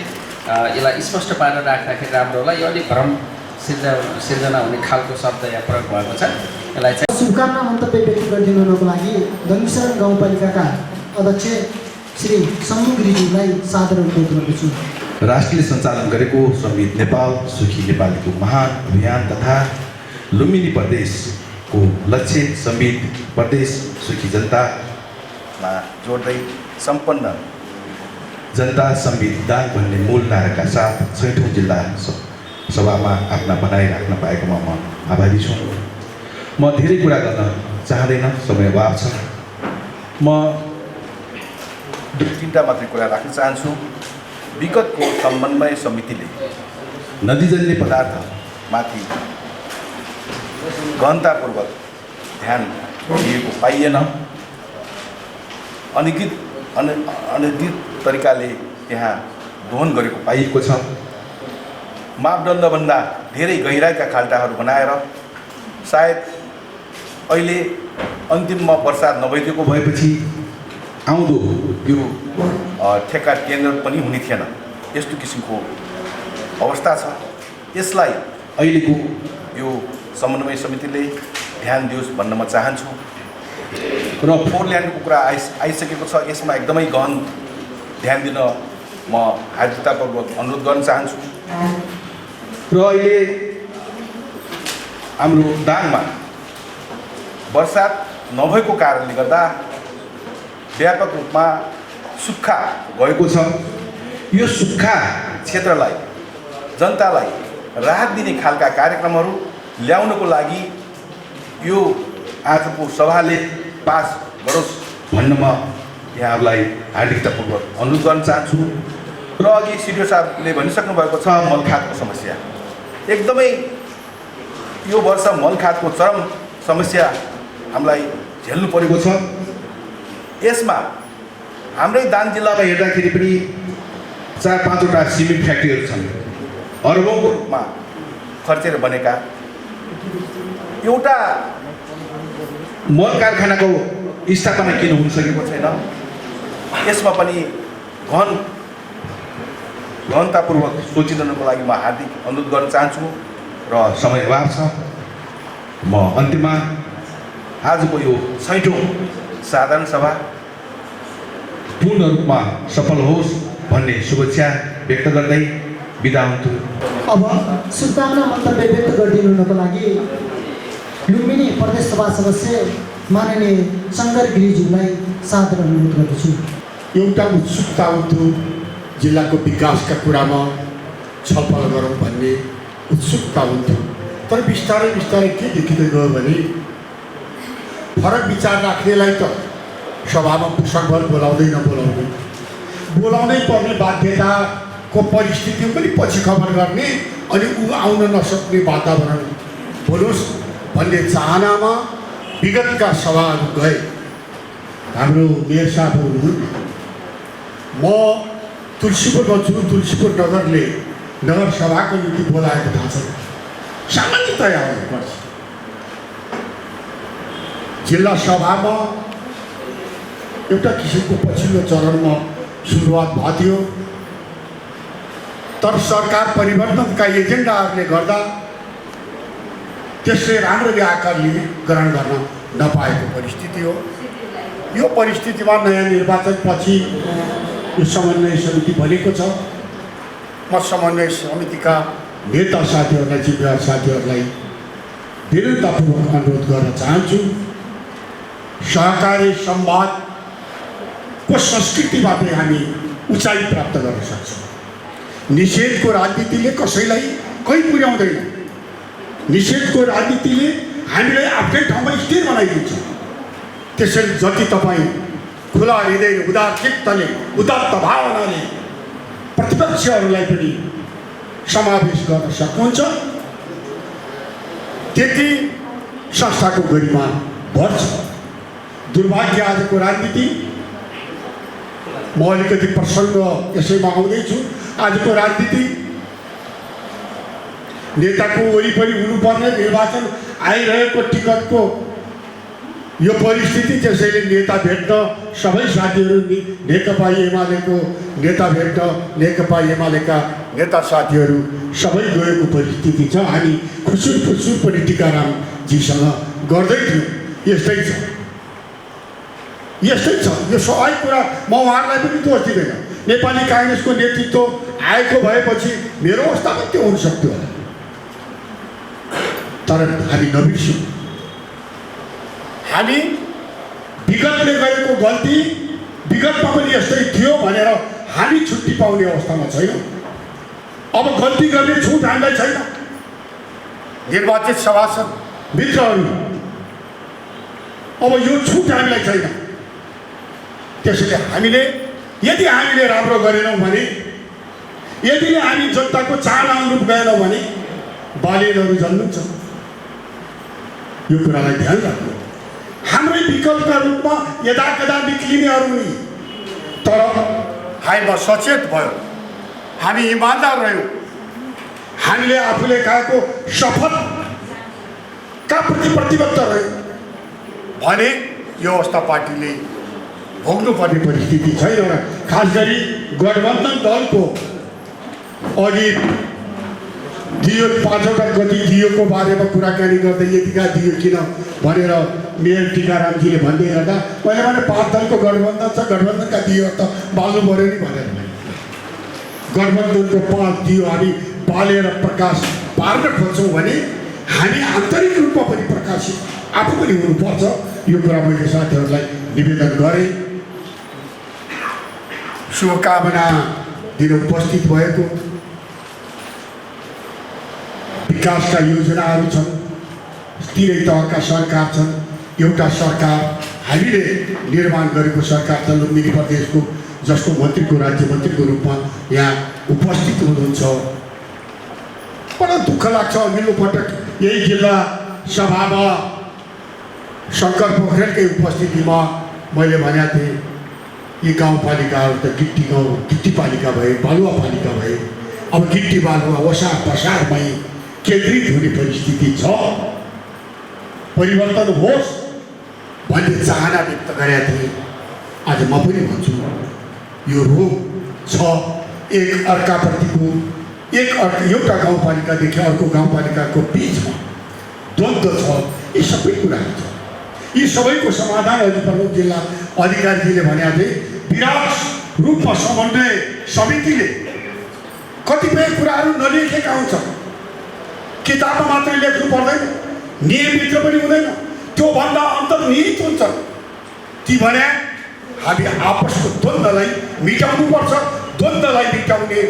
यसलाई स्पष्ट पारेर राख्दाखेरि राम्रो होला। यो अलिक भ्रम सिर्जना हुने खालको शब्द यहाँ प्रयोग भएको छ। यसलाई चाहिँ शुभकामना मन्तव्य व्यक्त गरिदिनुको लागि दङ्गीशरण गाउँपालिकाका अध्यक्ष श्री सम्मु गिरिज्यूलाई सादर अनुरोध गर्दछु। राष्ट्रले सञ्चालन गरेको श्रमिक नेपाल सुखी नेपालीको महान अभियान तथा लुम्बिनी प्रदेशको लक्ष्य समृद्ध प्रदेश सुखी जनतामा जोड्दै सम्पन्न जनता संविधान भन्ने मूल नाराका साथ 6औं जिल्ला सभामा आफ्ना भनाइ राख्न पाएकोमा म आभारी छु। म धेरै कुरा गर्न चाहँदैन, समय अभाव छ। म 2-3टा मात्रै कुरा राख्न चाहन्छु। विगतको समन्वय समितिले नदीजन्य पदार्थमाथि गहनतापूर्वक ध्यान दिएको पाइएन। अनधिकृत तरिकाले त्यहाँ दोहन गरेको पाइएको छ। मापदण्डभन्दा धेरै गहिराइका खाल्टाहरू बनाएर सायद अहिले अन्तिममा वर्षा नभइदिएको भएपछि आउँदो यो ठेक्का केन्द्र पनि हुने थिएन। यस्तो किसिमको अवस्था छ। यसलाई अहिलेको यो समन्वय समितिले ध्यान दियोस् भन्न म चाहन्छु। र फोरल्यान्डको कुरा आइसकेको छ, यसमा एकदमै गहन ध्यान दिन म हार्दिकतापूर्वक अनुरोध गर्न चाहन्छु। र अहिले हाम्रो दाङमा वर्षात नभएको कारणले गर्दा व्यापक रूपमा सुक्खा गएको छ। यो सुक्खा क्षेत्रलाई जनतालाई राहत दिने खालका कार्यक्रमहरू ल्याउनको लागि यो आजको सभाले पास गरोस् भन्न म यहाँहरूलाई हार्दिकतापूर्वक अनुरोध गर्न चाहन्छु। र अघि सिडिओ साहबले भनिसक्नु भएको छ मलखातको समस्या। एकदमै यो वर्ष मलखातको चरम समस्या हामीलाई झेल्नु परेको छ। यसमा हाम्रै दाङ जिल्लामा हेर्दाखेरि पनि 4-5वटा सिमेन्ट फ्याक्ट्रीहरू छन्। अरबौँको रूपमा खर्चेर बनेका एउटा मल कारखानाको स्थापना किन हुन सकेको छैन, यसमा पनि गहनतापूर्वक सोचिदिनुको लागि म हार्दिक अनुरोध गर्न चाहन्छु। र समय अभाव छ। म अन्त्यमा आजको यो ६औँ साधारण सभा पूर्ण रूपमा सफल होस् भन्ने शुभेच्छा व्यक्त गर्दै बिदा हुन्छु। अब शुभकामना मन्तव्य व्यक्त गरिदिनुको लागि लुम्बिनी प्रदेश सभा सदस्य माननीय शङ्कर गिरिज्यूलाई सादर अनुरोध गर्दछु। एउटा उत्सुकता हुन्थ्यो जिल्लाको विकासका कुरामा छलफल गरौँ भन्ने उत्सुकता हुन्थ्यो। तर बिस्तारै बिस्तारै के देखिँदै गयो भने फरक विचार राख्नेलाई त सभामा पुस्तकभर बोलाउँदै पर्ने बाध्यताको परिस्थिति पनि पछि खबर गर्ने अनि ऊ आउन नसक्ने वातावरण बोलोस् भन्ने चाहनामा विगतका सभाहरू गए। हाम्रो मेयर साहबहरू हुन्, म तुलसीपुरमा छु, तुलसीपुर नगरले नगर सभाको निम्ति बोलाएको थाहा छ। सामान्यतया आउनुपर्छ। जिल्ला सभामा एउटा किसिमको पछिल्लो चरणमा सुरुवात भएको थियो, तर सरकार परिवर्तनका एजेन्डाहरूले गर्दा त्यसले राम्ररी आकार ग्रहण गर्न नपाएको परिस्थिति हो। यो परिस्थितिमा नयाँ निर्वाचनपछि यो समन्वय समिति बनेको छ। म समन्वय समितिका नेता साथीहरूलाई, जिम्मेवार साथीहरूलाई विनम्रतापूर्वक अनुरोध गर्न चाहन्छु, सहकारी संवादको संस्कृतिबाटै हामी उचाइ प्राप्त गर्न सक्छौँ। निषेधको राजनीतिले कसैलाई कहीँ पुर्याउँदैन। निषेधको राजनीतिले हामीलाई आफ्नै ठाउँमा स्थिर बनाइदिन्छ। त्यसैले जति तपाईँ खुला हृदय, उदार चित्तले, उदात्त भावनाले प्रतिपक्षहरूलाई पनि समावेश गर्न सक्नुहुन्छ, त्यति संस्थाको गरिमा बढ्छ। दुर्भाग्य आजको राजनीति, म अलिकति प्रसङ्ग यसैमा आउँदैछु। आजको राजनीति नेताको वरिपरि हुनुपर्ने निर्वाचन आइरहेको टिकटको यो परिस्थिति, त्यसैले नेता भेट्न सबै साथीहरू नेकपा एमालेको नेता भेट्न नेकपा एमालेका नेता साथीहरू सबै गएको परिस्थिति छ। हामी खुसुर पनि टिकारामजीसँग गर्दै थियौँ। यस्तै छ। यो सबै कुरा म उहाँहरूलाई पनि दोष दिँदैन। नेपाली काङ्ग्रेसको नेतृत्व आएको भएपछि मेरो अवस्था पनि त्यो हुन सक्थ्यो होला, तर हामी नबिर्स्यौँ। हामी विगतले गरेको गल्ती विगतमा पनि यस्तै थियो भनेर हामी छुट्टी पाउने अवस्थामा छैनौँ। अब गल्ती गर्ने छुट हामीलाई छैन। निर्वाचित सभासद मित्रहरू, अब यो छुट हामीलाई छैन। त्यसैले यदि हामीले राम्रो गरेनौँ भने, यदि हामी जनताको चाहना अनुरूप गएनौँ भने बालिनहरू जन्मिन्छ। यो कुरालाई ध्यान राख्नु। हाम्रै विकल्पका रूपमा यदाकदा निक्लिनेहरू नि, तर हामीमा सचेत भयो, हामी इमान्दार रह्यौँ, हामीले आफूले खाएको शपथका प्रति प्रतिबद्ध रह्यौँ भने यो अवस्था पार्टीले भोग्नुपर्ने परिस्थिति छैन। खास गरी गठबन्धन दलको अघि दियो 5वटा गति दियोको बारेमा कुराकानी गर्दै यतिका दियो किन भनेर मेयर टिकारामजीले भन्दै गर्दा मैले भने 5 दलको गठबन्धन छ, गठबन्धनका दियो त बाल्नु पऱ्यो नि भनेर। गठबन्धनको 5 दियो हामी बालेर प्रकाश पार्न खोज्छौँ भने हामी आन्तरिक रूपमा पनि प्रकाशित आफू पनि हुनुपर्छ। यो कुरा मैले साथीहरूलाई निवेदन गरेँ। शुभकामना दिन उपस्थित भएको विकासका योजनाहरू छन्, तिनै तहका सरकार छन्। एउटा सरकार हामीले निर्माण गरेको सरकार छ लुम्बिनी प्रदेशको, जसको मन्त्रीको राज्य मन्त्रीको रूपमा यहाँ उपस्थित हुनुहुन्छ। बडा दुःख लाग्छ। अघिल्लो पटक यही जिल्ला सभामा शङ्कर पोखरेलकै उपस्थितिमा मैले भनेको थिएँ, यी गाउँपालिकाहरू त गिट्टी पालिका भए, बालुवा पालिका भए। अब गिट्टी बालुवा ओसार पसारमै केन्द्रित हुने परिस्थिति छ। परिवर्तन होस् भन्ने चाहना व्यक्त गरेका थिएँ। आज म पनि भन्छु, यो रोग छ एक अर्काप्रतिको, एउटा गाउँपालिकादेखि अर्को गाउँपालिकाको बिचमा द्वन्द्व छ। यी सबै कुराहरू छ। यी सबैको समाधान अहिले प्रमुख जिल्ला अधिकारीजीले भनेका थिए। विराट रूपमा समन्वय समितिले कतिपय कुराहरू नलेखेका हुन्छन्, किताबमा मात्रै लेख्नु पर्दैन, नियमभित्र पनि हुँदैन, त्योभन्दा अन्तर्निहित हुन्छ। ती भने हामी आपसको द्वन्द्वलाई मिटाउनुपर्छ। द्वन्द्वलाई मिटाउने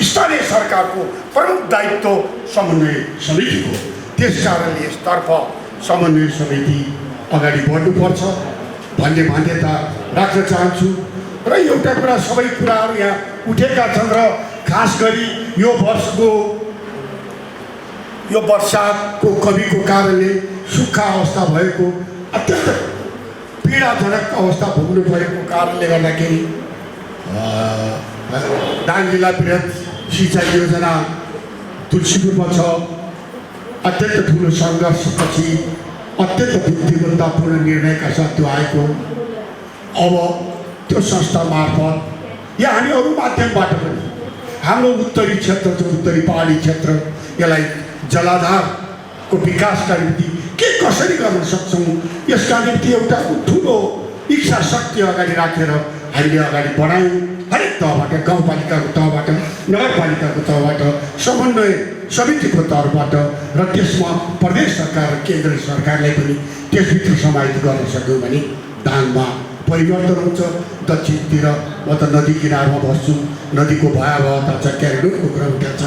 स्थानीय सरकारको प्रमुख दायित्व समन्वय समितिको। त्यस कारणले यसतर्फ समन्वय समिति अगाडि बढ्नुपर्छ भन्ने मान्यता राख्न चाहन्छु। र एउटा कुरा, सबै कुराहरू यहाँ उठेका छन् र खास गरी यो वर्षाको कमीको कारणले सुक्खा अवस्था भएको, अत्यन्त पीडाजनक अवस्था भोग्नु परेको कारणले गर्दाखेरि दाङ जिल्ला बृहत सिँचाइ योजना तुलसीपुरमा छ। अत्यन्त ठुलो सङ्घर्षपछि अत्यन्त बुद्धिमत्तापूर्ण निर्णयका साथ त्यो आएको। अब त्यो संस्था मार्फत या हामी अरू माध्यमबाट पनि हाम्रो उत्तरी क्षेत्र, जो उत्तरी पहाडी क्षेत्र, यसलाई जलाधारको विकासका निम्ति के कसरी गर्न सक्छौँ, यसका निम्ति एउटा ठुलो इच्छा शक्ति अगाडि राखेर हामीले अगाडि बढायौँ। हरेक तहबाट, गाउँपालिकाको तहबाट, नगरपालिकाको तहबाट, समन्वय समितिको तर्फबाट र त्यसमा प्रदेश सरकार र केन्द्र सरकारलाई पनि त्यसभित्र समाहित गर्न सक्यौँ भने दाङमा परिवर्तन हुन्छ। दक्षिणतिर म त नदी किनारमा बस्छु, नदीको भयावहता छ, क्यारिडोरको कुरा उठेको छ।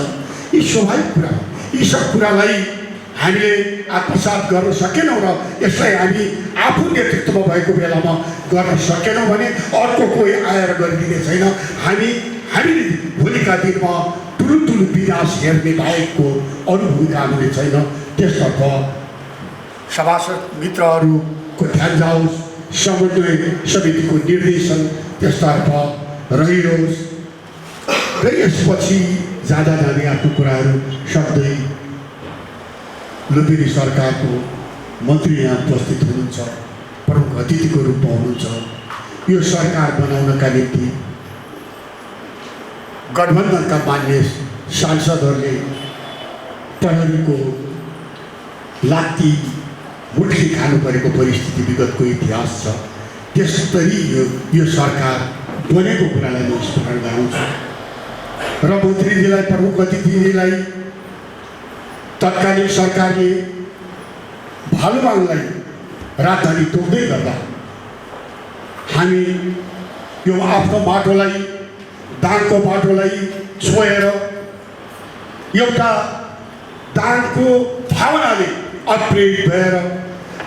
यी स्वाभाविक कुरा, यी सब कुरालाई हामीले आत्मसात गर्न सकेनौँ र यसलाई हामी आफू नेतृत्वमा भएको बेलामा गर्न सकेनौँ भने अर्को कोही आएर गरिदिने छैन। हामीले भोलिका दिनमा ठुलो विनाश हेर्ने बाहेकको अरू भूमिका हुने छैन। त्यसतर्फ सभासद मित्रहरूको ध्यान जाओस्, समन्वय समितिको निर्देशन त्यसतर्फ रहिरहोस्। र यसपछि जाँदा आफ्नो कुराहरू सक्दै लुम्बिनी सरकारको मन्त्री यहाँ उपस्थित हुनुहुन्छ, प्रमुख अतिथिको रूपमा हुनुहुन्छ। यो सरकार बनाउनका निम्ति गठबन्धनका मान्य सांसदहरूले प्रहरीको लात्ती मुट्ठी खानु परेको परिस्थिति विगतको इतिहास छ। त्यसरी यो सरकार बनेको कुरालाई म स्मरण गराउँछु र मन्त्रीजीलाई, प्रमुख अतिथिजीलाई तत्कालीन सरकारले भालुवाङलाई राजधानी तोड्दै गर्दा हामी यो आफ्नो बाटोलाई, दाङको बाटोलाई छोएर एउटा दाङको भावनाले अप्रेरित भएर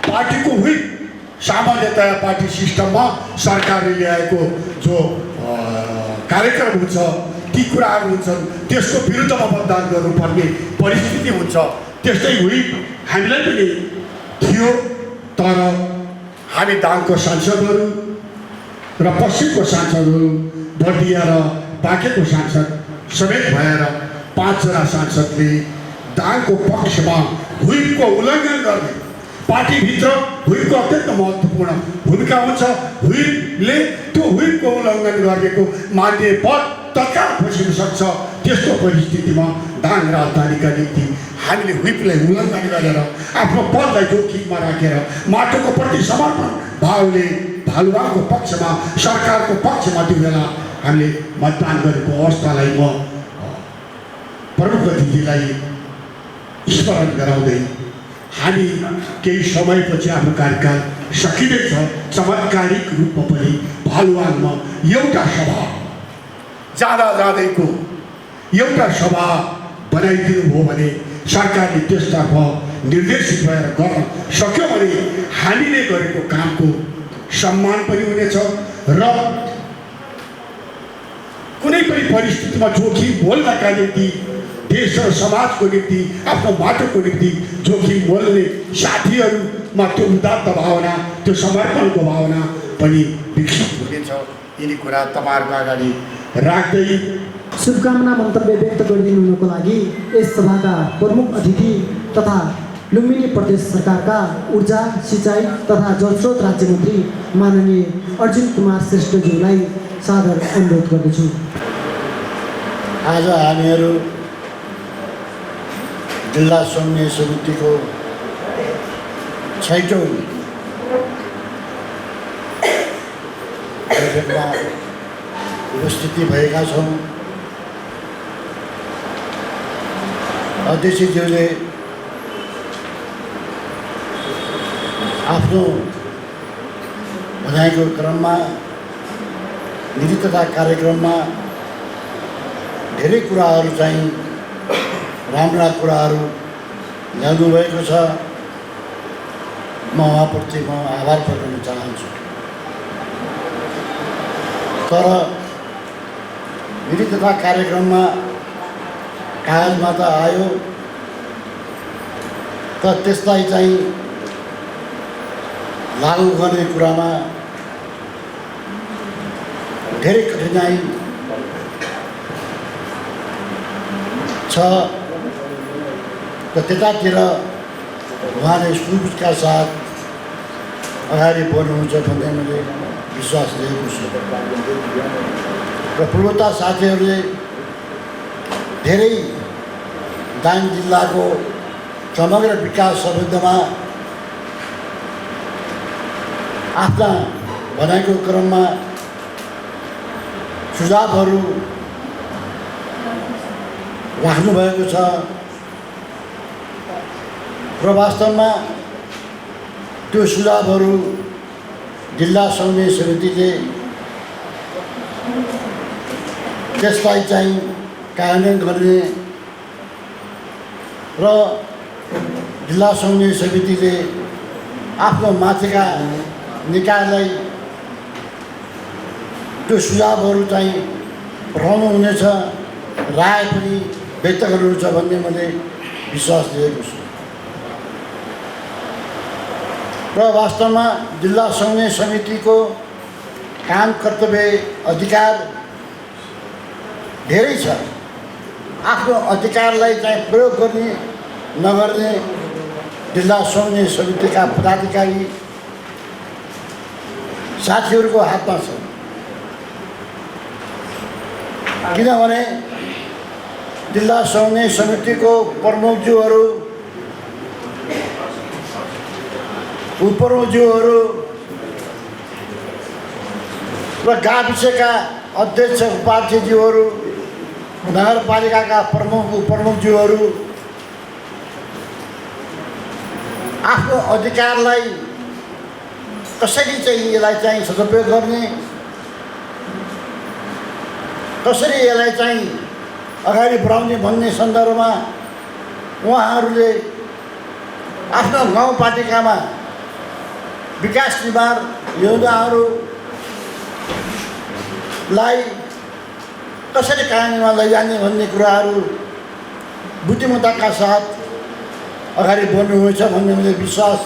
पार्टीको व्हिप, सामान्यतया पार्टी सिस्टममा सरकारले ल्याएको जो कार्यक्रम हुन्छ, ती कुराहरू हुन्छन्, त्यसको विरुद्धमा मतदान गर्नुपर्ने परिस्थिति हुन्छ। त्यस्तै व्हिप हामीलाई पनि थियो। तर हामी दाङको सांसदहरू र पश्चिमको सांसदहरू, बर्दिया र बाँकेको सांसद समेत भएर 5 जना सांसदले दाङको पक्षमा व्हिपको उल्लङ्घन गर्ने, पार्टीभित्र व्हिपको अत्यन्त महत्त्वपूर्ण भूमिका हुन्छ। व्हिपले त्यो व्हिपको उल्लङ्घन गरेको मान्य पद तत्काल खोजिन सक्छ। त्यस्तो परिस्थितिमा दाङ राजधानीका निम्ति हामीले व्हिपलाई उल्लङ्घन गरेर आफ्नो पदलाई जोखिममा राखेर माटोको प्रति समर्पण भावले भालुवाङको पक्षमा, सरकारको पक्षमा त्यो बेला हामीले मतदान गरेको अवस्थालाई म प्रमुख अतिथिलाई स्मरण गराउँदै हामी केही समयपछि आफ्नो कार्यकाल सकिँदैछ। चमत्कारिक रूपमा पनि भालुवाङमा एउटा सभा जाँदैको एउटा सभा बनाइदिनु भयो भने सरकारले त्यसतर्फ निर्देशित भएर गर्न सक्यो भने हामीले गरेको कामको सम्मान पनि हुनेछ र कुनै पनि परिस्थितिमा जोखिम मोल्नका निम्ति, देश र समाजको निम्ति, आफ्नो माटोको निम्ति जोखिम मोल्ने साथीहरूमा त्यो उदात्त भावना, त्यो समर्पणको भावना पनि विकसित हुनेछ। यिनी कुरा तपाईँहरूको अगाडि राख्दै शुभकामना मन्तव्य व्यक्त गरिदिनु हुनुको लागि यस सभाका प्रमुख अतिथि तथा लुम्बिनी प्रदेश सरकारका ऊर्जा, सिँचाइ तथा जलस्रोत राज्यमन्त्री माननीय अर्जुन कुमार श्रेष्ठज्यूलाई सादर अनुरोध गर्दछु। आज हामीहरू जिल्ला समन्वय समितिको 6औँ बैठकमा उपस्थिति भएका छौँ। अध्यक्षज्यूले आफ्नो भनाइको क्रममा नीति तथा कार्यक्रममा धेरै कुराहरू चाहिँ राम्रा कुराहरू ल्याउनुभएको छ। म उहाँप्रति म आभार प्रकट गर्न चाहन्छु। तर नीति तथा कार्यक्रममा कागजमा त आयो, तर त्यसलाई चाहिँ लागू गर्ने कुरामा धेरै कठिनाइ छ। र त्यतातिर उहाँले सुबुजका साथ अगाडि बढ्नुहुन्छ भन्ने मैले विश्वास लिएको छु। र पूर्वता साथीहरूले धेरै दाङ जिल्लाको समग्र विकास सम्बन्धमा आफ्ना भनाइको क्रममा सुझावहरू राख्नुभएको छ। र वास्तवमा त्यो सुझावहरू जिल्ला समन्वय समितिले त्यसलाई चाहिँ कार्यान्वयन गर्ने र जिल्ला समन्वय समितिले आफ्नो माथिका निकायलाई त्यो सुझावहरू चाहिँ पठाउनु हुनेछ, राय पनि व्यक्त गर्नुहुन्छ भन्ने मैले विश्वास लिएको छु। र वास्तवमा जिल्ला समन्वय समितिको काम कर्तव्य अधिकार धेरै छ। आफ्नो अधिकारलाई चाहिँ प्रयोग गर्ने नगर्ने जिल्ला समन्वय समितिका पदाधिकारी साथीहरूको हातमा छ। किनभने जिल्ला समन्वय समितिको प्रमुखज्यूहरू, उपप्रमुखज्यूहरू र गाविसका अध्यक्ष उपाध्यक्षज्यूहरू, नगरपालिकाका प्रमुख उपप्रमुखज्यूहरू आफ्नो अधिकारलाई कसरी चाहिँ यसलाई चाहिँ सदुपयोग गर्ने, कसरी यसलाई चाहिँ अगाडि बढाउने भन्ने सन्दर्भमा उहाँहरूले आफ्नो गाउँपालिकामा विकास निर्माण योजनाहरूलाई कसरी कार्यान्वयनमा लैजाने भन्ने कुराहरू बुद्धिमत्ताका साथ अगाडि बढ्नुहुनेछ भन्ने मैले विश्वास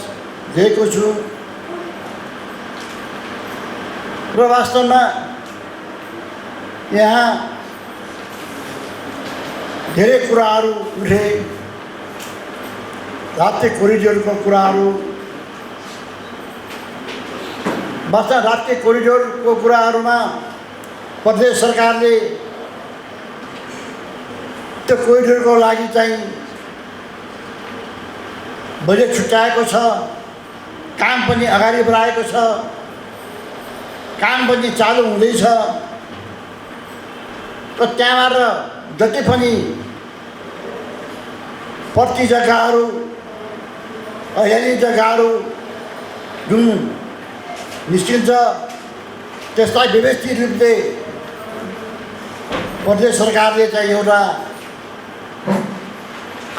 लिएको छु। र वास्तवमा यहाँ धेरै कुराहरू उठे। राष्ट्रिय कोरिडोरको कुराहरू, वास्तवमा राष्ट्रिय कोरिडोरको कुराहरूमा प्रदेश सरकारले त्यो कोरिडोरको लागि चाहिँ बजेट छुट्याएको छ, काम पनि अगाडि बढाएको छ, काम पनि चालु हुँदैछ। र त्यहाँबाट जति पनि पर्ती जग्गाहरू, ऐयाली जग्गाहरू जुन निस्किन्छ त्यसलाई व्यवस्थित रूपले प्रदेश सरकारले चाहिँ एउटा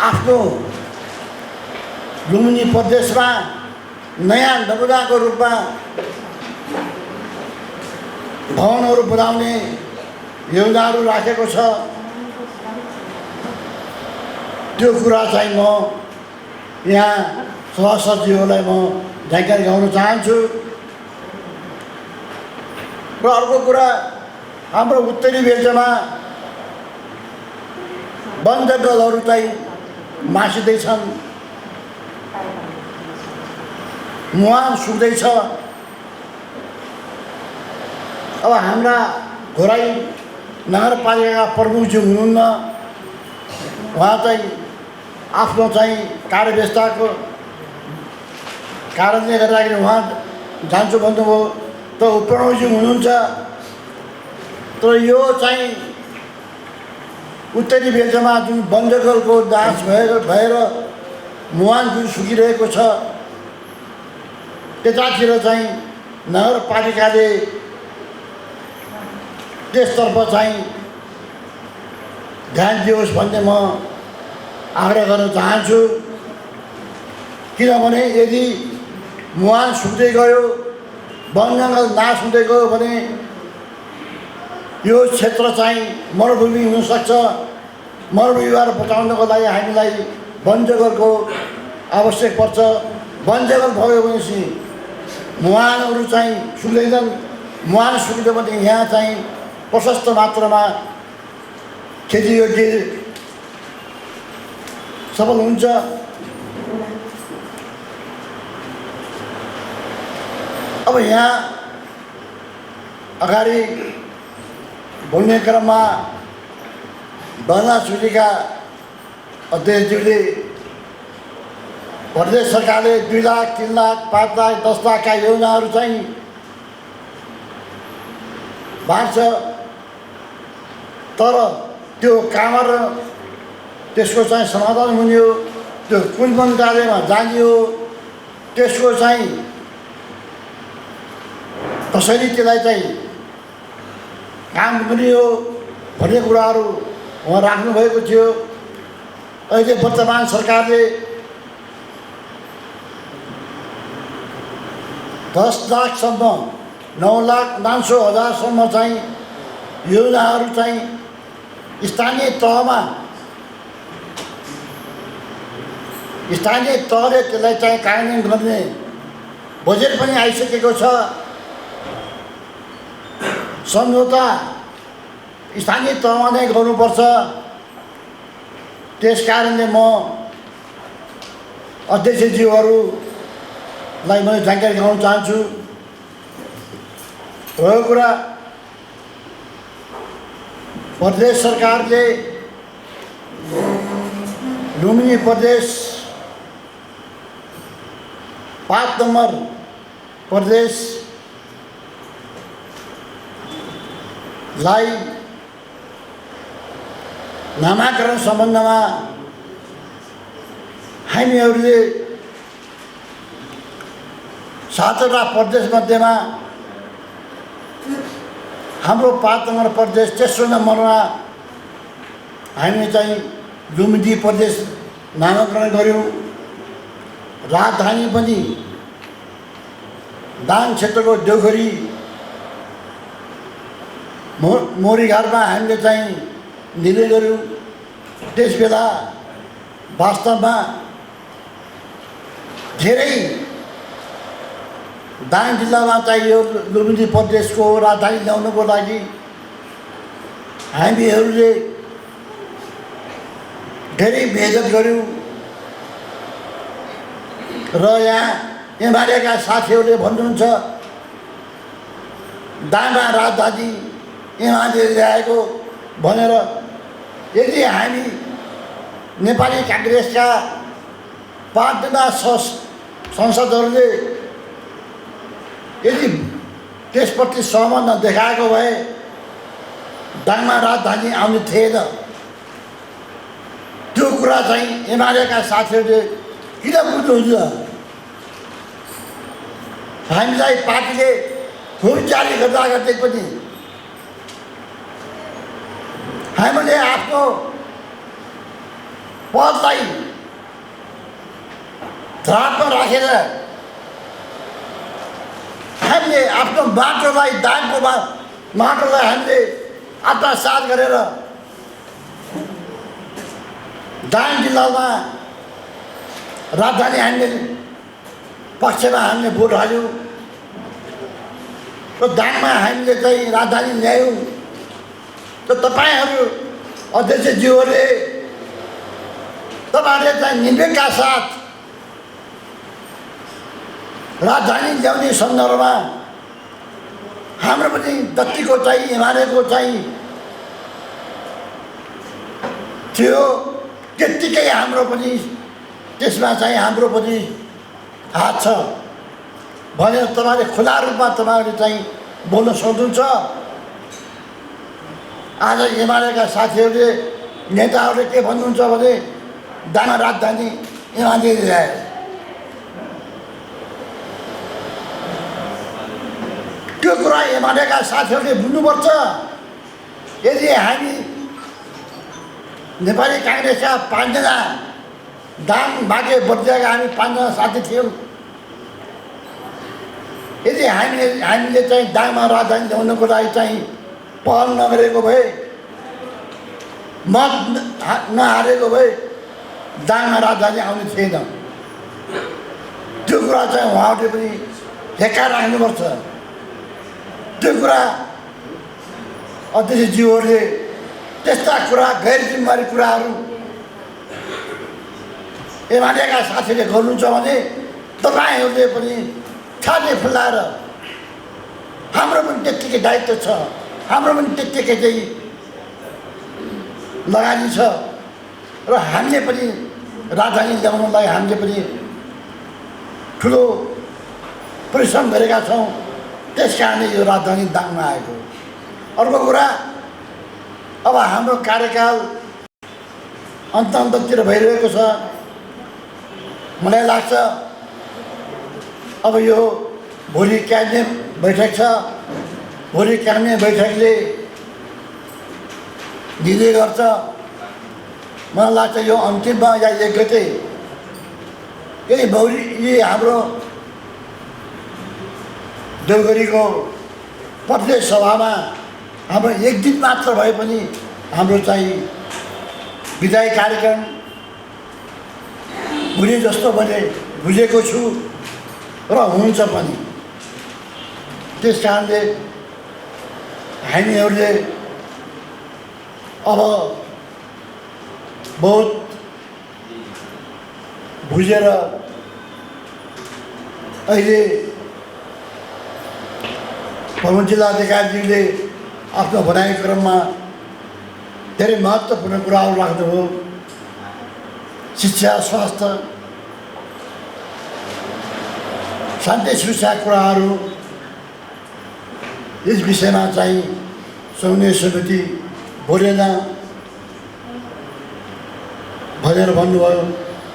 आफ्नो लुम्बिनी प्रदेशमा नयाँ नमुनाको रूपमा भवनहरू बनाउने योजनाहरू राखेको छ। त्यो कुरा चाहिँ म यहाँ सभासदज्यूहरूलाई म जानकारी गराउन चाहन्छु। र अर्को कुरा, हाम्रो उत्तरी बेल्टमा वन जङ्गलहरू चाहिँ मासिँदैछन्, मुहान सुक्दैछ। अब हाम्रा घोराई नगरपालिकाका प्रमुखज्यू हुनुहुन्न, उहाँ चाहिँ आफ्नो चाहिँ कार्यव्यवस्थाको कारणले गर्दाखेरि उहाँ जान्छु भन्नुभयो। त प्रणवजी हुनुहुन्छ, तर यो चाहिँ उत्तरी बेल्टमा जुन वनजङ्गलको नाश भएर मुहान जुन सुकिरहेको छ, त्यतातिर चाहिँ नगरपालिकाले त्यसतर्फ चाहिँ ध्यान दियोस् भन्ने म आग्रह गर्न चाहन्छु। किनभने यदि मुहान सुक्दै गयो, वन जङ्गल नाश हुँदै गयो भने यो क्षेत्र चाहिँ मरुभूमि हुनसक्छ। मरुभूमिबाट बचाउनको लागि हामीलाई वन जङ्गलको आवश्यक पर्छ। वन जङ्गल भयो भनेपछि मुहानहरू चाहिँ सुक्दैनन्। मुहान सुक्यो भने यहाँ चाहिँ प्रशस्त मात्रामा खेतीयोग्य सफल हुन्छ। अब यहाँ अगाडि बोल्ने क्रममा बर्नासुलीका अध्यक्षज्यूले प्रदेश सरकारले 2 लाख, 3 लाख, 5 लाख, 10 लाखका योजनाहरू चाहिँ बाँड्छ, तर त्यो काम र त्यसको चाहिँ समाधान हुने हो, त्यो कुन मन्त्रालयमा जाने हो, त्यसको चाहिँ कसरी त्यसलाई चाहिँ काम गर्ने हो भन्ने कुराहरू उहाँ राख्नुभएको थियो। अहिले वर्तमान सरकारले 10 लाखसम्म, 9,900,000सम्म चाहिँ योजनाहरू चाहिँ स्थानीय तहले त्यसलाई चाहिँ कार्यान्वयन गर्ने बजेट पनि आइसकेको छ। सम्झौता स्थानीय तहमा नै गर्नुपर्छ। त्यस कारणले म अध्यक्षज्यूहरूलाई मैले जानकारी गराउन चाहन्छु। यो कुरा प्रदेश सरकारले लुम्बिनी प्रदेश 5 नम्बर प्रदेशलाई नामाकरण सम्बन्धमा हामीहरूले 7वटा प्रदेश मध्येमा हाम्रो 5 नम्बर प्रदेश, तेस्रो नम्बरमा हामीले चाहिँ लुम्बिनी प्रदेश नामाकरण गऱ्यौँ। राजधानी पनि दाङ क्षेत्रको देउखरी मोरीघाटमा हामीले चाहिँ निर्णय गऱ्यौँ। त्यसबेला वास्तवमा धेरै दाङ जिल्लामा चाहिँ यो लुम्बिनी प्रदेशको राजधानी ल्याउनको लागि हामीहरूले धेरै मेहनत गऱ्यौँ र यहाँ एमालेका साथीहरूले भन्नुहुन्छ दाङमा राजधानी एमाले ल्याएको भनेर। यदि हामी नेपाली काङ्ग्रेसका 5जना संसदहरूले यदि त्यसप्रति सहमत नदेखाएको भए दाङमा राजधानी आउने थिएन। त्यो कुरा चाहिँ एमालेका साथीहरूले किन बुझ्नुहुन्छ? हामीलाई पार्टीले खुब जारी गर्दा पनि हामीले आफ्नो पदलाई धरापमा राखेर हामीले आफ्नो माटोलाई, दाङको माटोलाई हामीले आत्मसात गरेर दाङ जिल्लामा राजधानी हामीले पक्षमा हामीले भोट हाल्यौँ र दाङमा हामीले चाहिँ राजधानी ल्यायौँ। त तपाईँहरू अध्यक्षज्यूहरूले तपाईँहरूले चाहिँ निर्विघ्नका साथ राजधानी ल्याउने सन्दर्भमा हाम्रो पनि जतिको चाहिँ एमालेको चाहिँ थियो त्यत्तिकै हाम्रो पनि त्यसमा चाहिँ हाम्रो पनि हात छ। भनेर तपाईँले खुला रूपमा तपाईँहरूले चाहिँ बोल्न सक्नुहुन्छ। आज एमालेका साथीहरूले नेताहरूले के भन्नुहुन्छ भने दाना राजधानी एमाले ल्याए। त्यो कुरा एमालेका साथीहरूले बुझ्नुपर्छ। यदि हामी नेपाली काङ्ग्रेसका 5 जना दाम बाँके बद्लिएका हामी 5 जना साथी थियौँ। यदि हामीले चाहिँ दाङमा राजधानी ल्याउनको लागि चाहिँ पहल नगरेको भए, मत नहारेको भए दाङमा राजधानी आउने थिएन। त्यो कुरा चाहिँ उहाँहरूले पनि ठेक्का राख्नुपर्छ। त्यो कुरा अध्यक्षज्यूहरूले त्यस्ता कुरा गैर जिम्मेवारी कुराहरू एमालेका साथीले गर्नुहुन्छ भने तपाईँहरूले पनि छाती फुलाएर हाम्रो पनि त्यत्तिकै दायित्व छ, हाम्रो पनि त्यत्तिकै चाहिँ लगानी छ र हामीले पनि राजधानी ल्याउनलाई हामीले पनि ठुलो परिश्रम गरेका छौँ। त्यस कारणले यो राजधानी दाङमा आएको। अर्को कुरा, अब हाम्रो कार्यकाल अन्त-अन्ततिर भइरहेको छ। मलाई लाग्छ अब यो भोलि क्याबिनेट बैठक छ। भोलि क्याबिनेट बैठकले दिँदै गर्छ। मलाई लाग्छ यो अन्तिममा या 1 गते यही भोलि यी हाम्रो देवगढीको प्रत्येक सभामा हाम्रो 1 दिन मात्र भए पनि हाम्रो चाहिँ विदायी कार्यक्रम हुने जस्तो मैले बुझेको छु र हुन्छ पनि। त्यस कारणले हामीहरूले अब बहुत बुझेर अहिले प्रमुख जिल्लाधिकारीले आफ्नो भनाइ क्रममा धेरै महत्त्वपूर्ण कुराहरू राख्नुभयो। शिक्षा, स्वास्थ्य, शान्ति सुरक्षा कुराहरू, यस विषयमा चाहिँ समन्वय समिति बोलेन भनेर भन्नुभयो।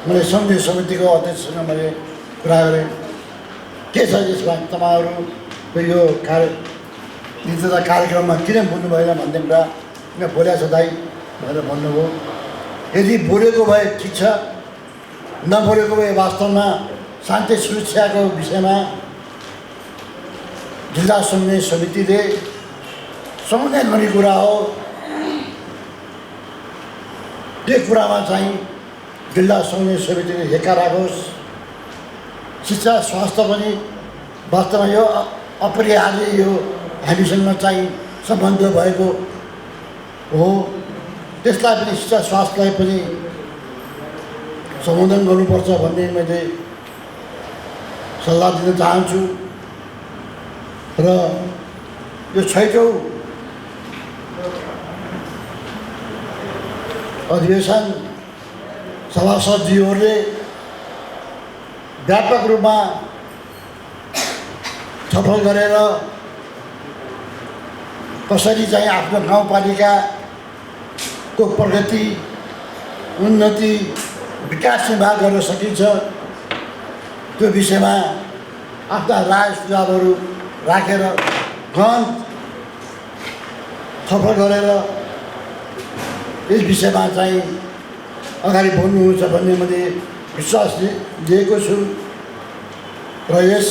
मैले समन्वय समितिको अध्यक्षसँग मैले कुरा गरेँ, के छ यसमा तपाईँहरूको यो कार्यक्रममा किन बोल्नु भएन भन्ने कुरा किन बोलेको छ दाइ भनेर भन्नुभयो। यदि बोलेको भए ठिक छ, नबोलेको भए वास्तवमा शान्ति सुरक्षाको विषयमा जिल्ला समन्वय समितिले समन्वय गर्ने कुरा हो। त्यो कुरामा चाहिँ जिल्ला समन्वय समितिले हेक्का राखोस्। शिक्षा स्वास्थ्य पनि वास्तवमा यो अपरिहार्य, यो हामीसँग चाहिँ सम्बन्ध भएको हो। त्यसलाई पनि शिक्षा स्वास्थ्यलाई पनि सम्बोधन गर्नुपर्छ भन्ने मैले सल्लाह दिन चाहन्छु। र यो 6औं अधिवेशन सभासदज्यूहरूले व्यापक रूपमा छलफल गरेर कसरी चाहिँ आफ्नो गाउँपालिकाको प्रगति, उन्नति, विकास निर्माण गर्न सकिन्छ त्यो विषयमा आफ्ना राय सुझावहरू राखेर गहन छलफल गरेर यस विषयमा चाहिँ अगाडि बढ्नुहुन्छ भन्ने मैले विश्वास दिएको छु। र यस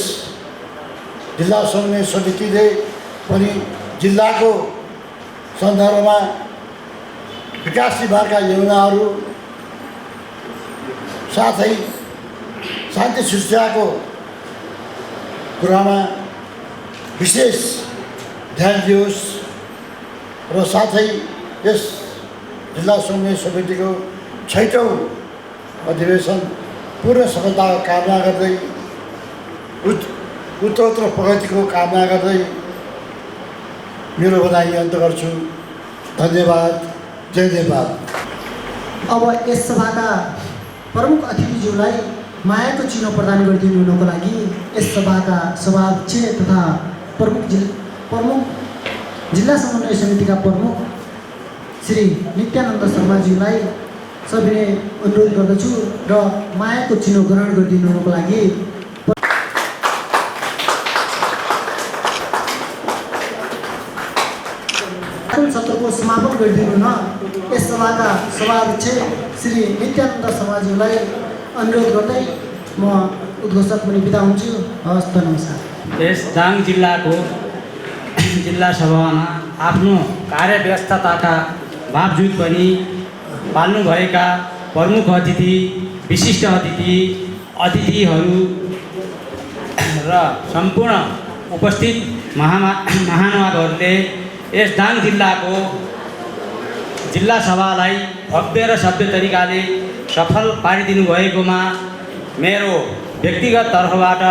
जिल्ला समन्वय समितिले पनि जिल्लाको सन्दर्भमा विकास निर्माणका योजनाहरू साथै शान्ति सुरक्षाको कुरामा विशेष ध्यान दियोस् र साथै यस जिल्ला समन्वय समितिको 6औं अधिवेशन पूर्ण सफलताको कामना गर्दै उत्तरोत्तर प्रगतिको कामना गर्दै मेरो बधाई अन्त गर्छु। धन्यवाद। जय नेपाल। अब यस सभाका प्रमुख अतिथिज्यूलाई मायाको चिनो प्रदान गरिदिनु हुनको लागि यस सभाका सभाध्यक्ष तथा प्रमुख जिल्ला समन्वय समितिका प्रमुख श्री नित्यानन्द शर्माज्यूलाई सविनय अनुरोध गर्दछु र मायाको चिनो ग्रहण गरिदिनु हुनको लागि सत्रको समापन गरिदिनु न यस सभाका सभाध्यक्ष श्री नित्यानन्द शर्माज्यूलाई अनुरोध गर्दै म उद्घोषक पनि बिदा हुन्छु। हवस् त, नमस्कार। यस दाङ जिल्लाको जिल्ला सभामा आफ्नो कार्यव्यस्तताका बावजुद पनि पाल्नुभएका प्रमुख अतिथि, विशिष्ट अतिथिहरू र सम्पूर्ण उपस्थित महानुभावहरूले यस दाङ जिल्लाको जिल्ला सभालाई भव्य र सभ्य तरिकाले सफल पारिदिनु भएकोमा मेरो व्यक्तिगत तर्फबाट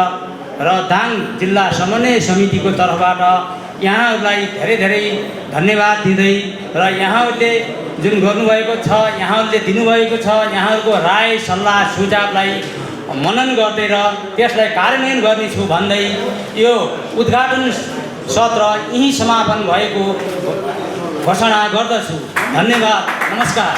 र दाङ जिल्ला समन्वय समितिको तर्फबाट यहाँहरूलाई धेरै धेरै धन्यवाद दिँदै र यहाँहरूले जुन गर्नुभएको छ, यहाँहरूले दिनुभएको छ, यहाँहरूको राय सल्लाह सुझावलाई मनन गर्दै र त्यसलाई कार्यान्वयन गर्नेछु भन्दै यो उद्घाटन सत्र यहीँ समापन भएको घोषणा गर्दछु। धन्यवाद, नमस्कार।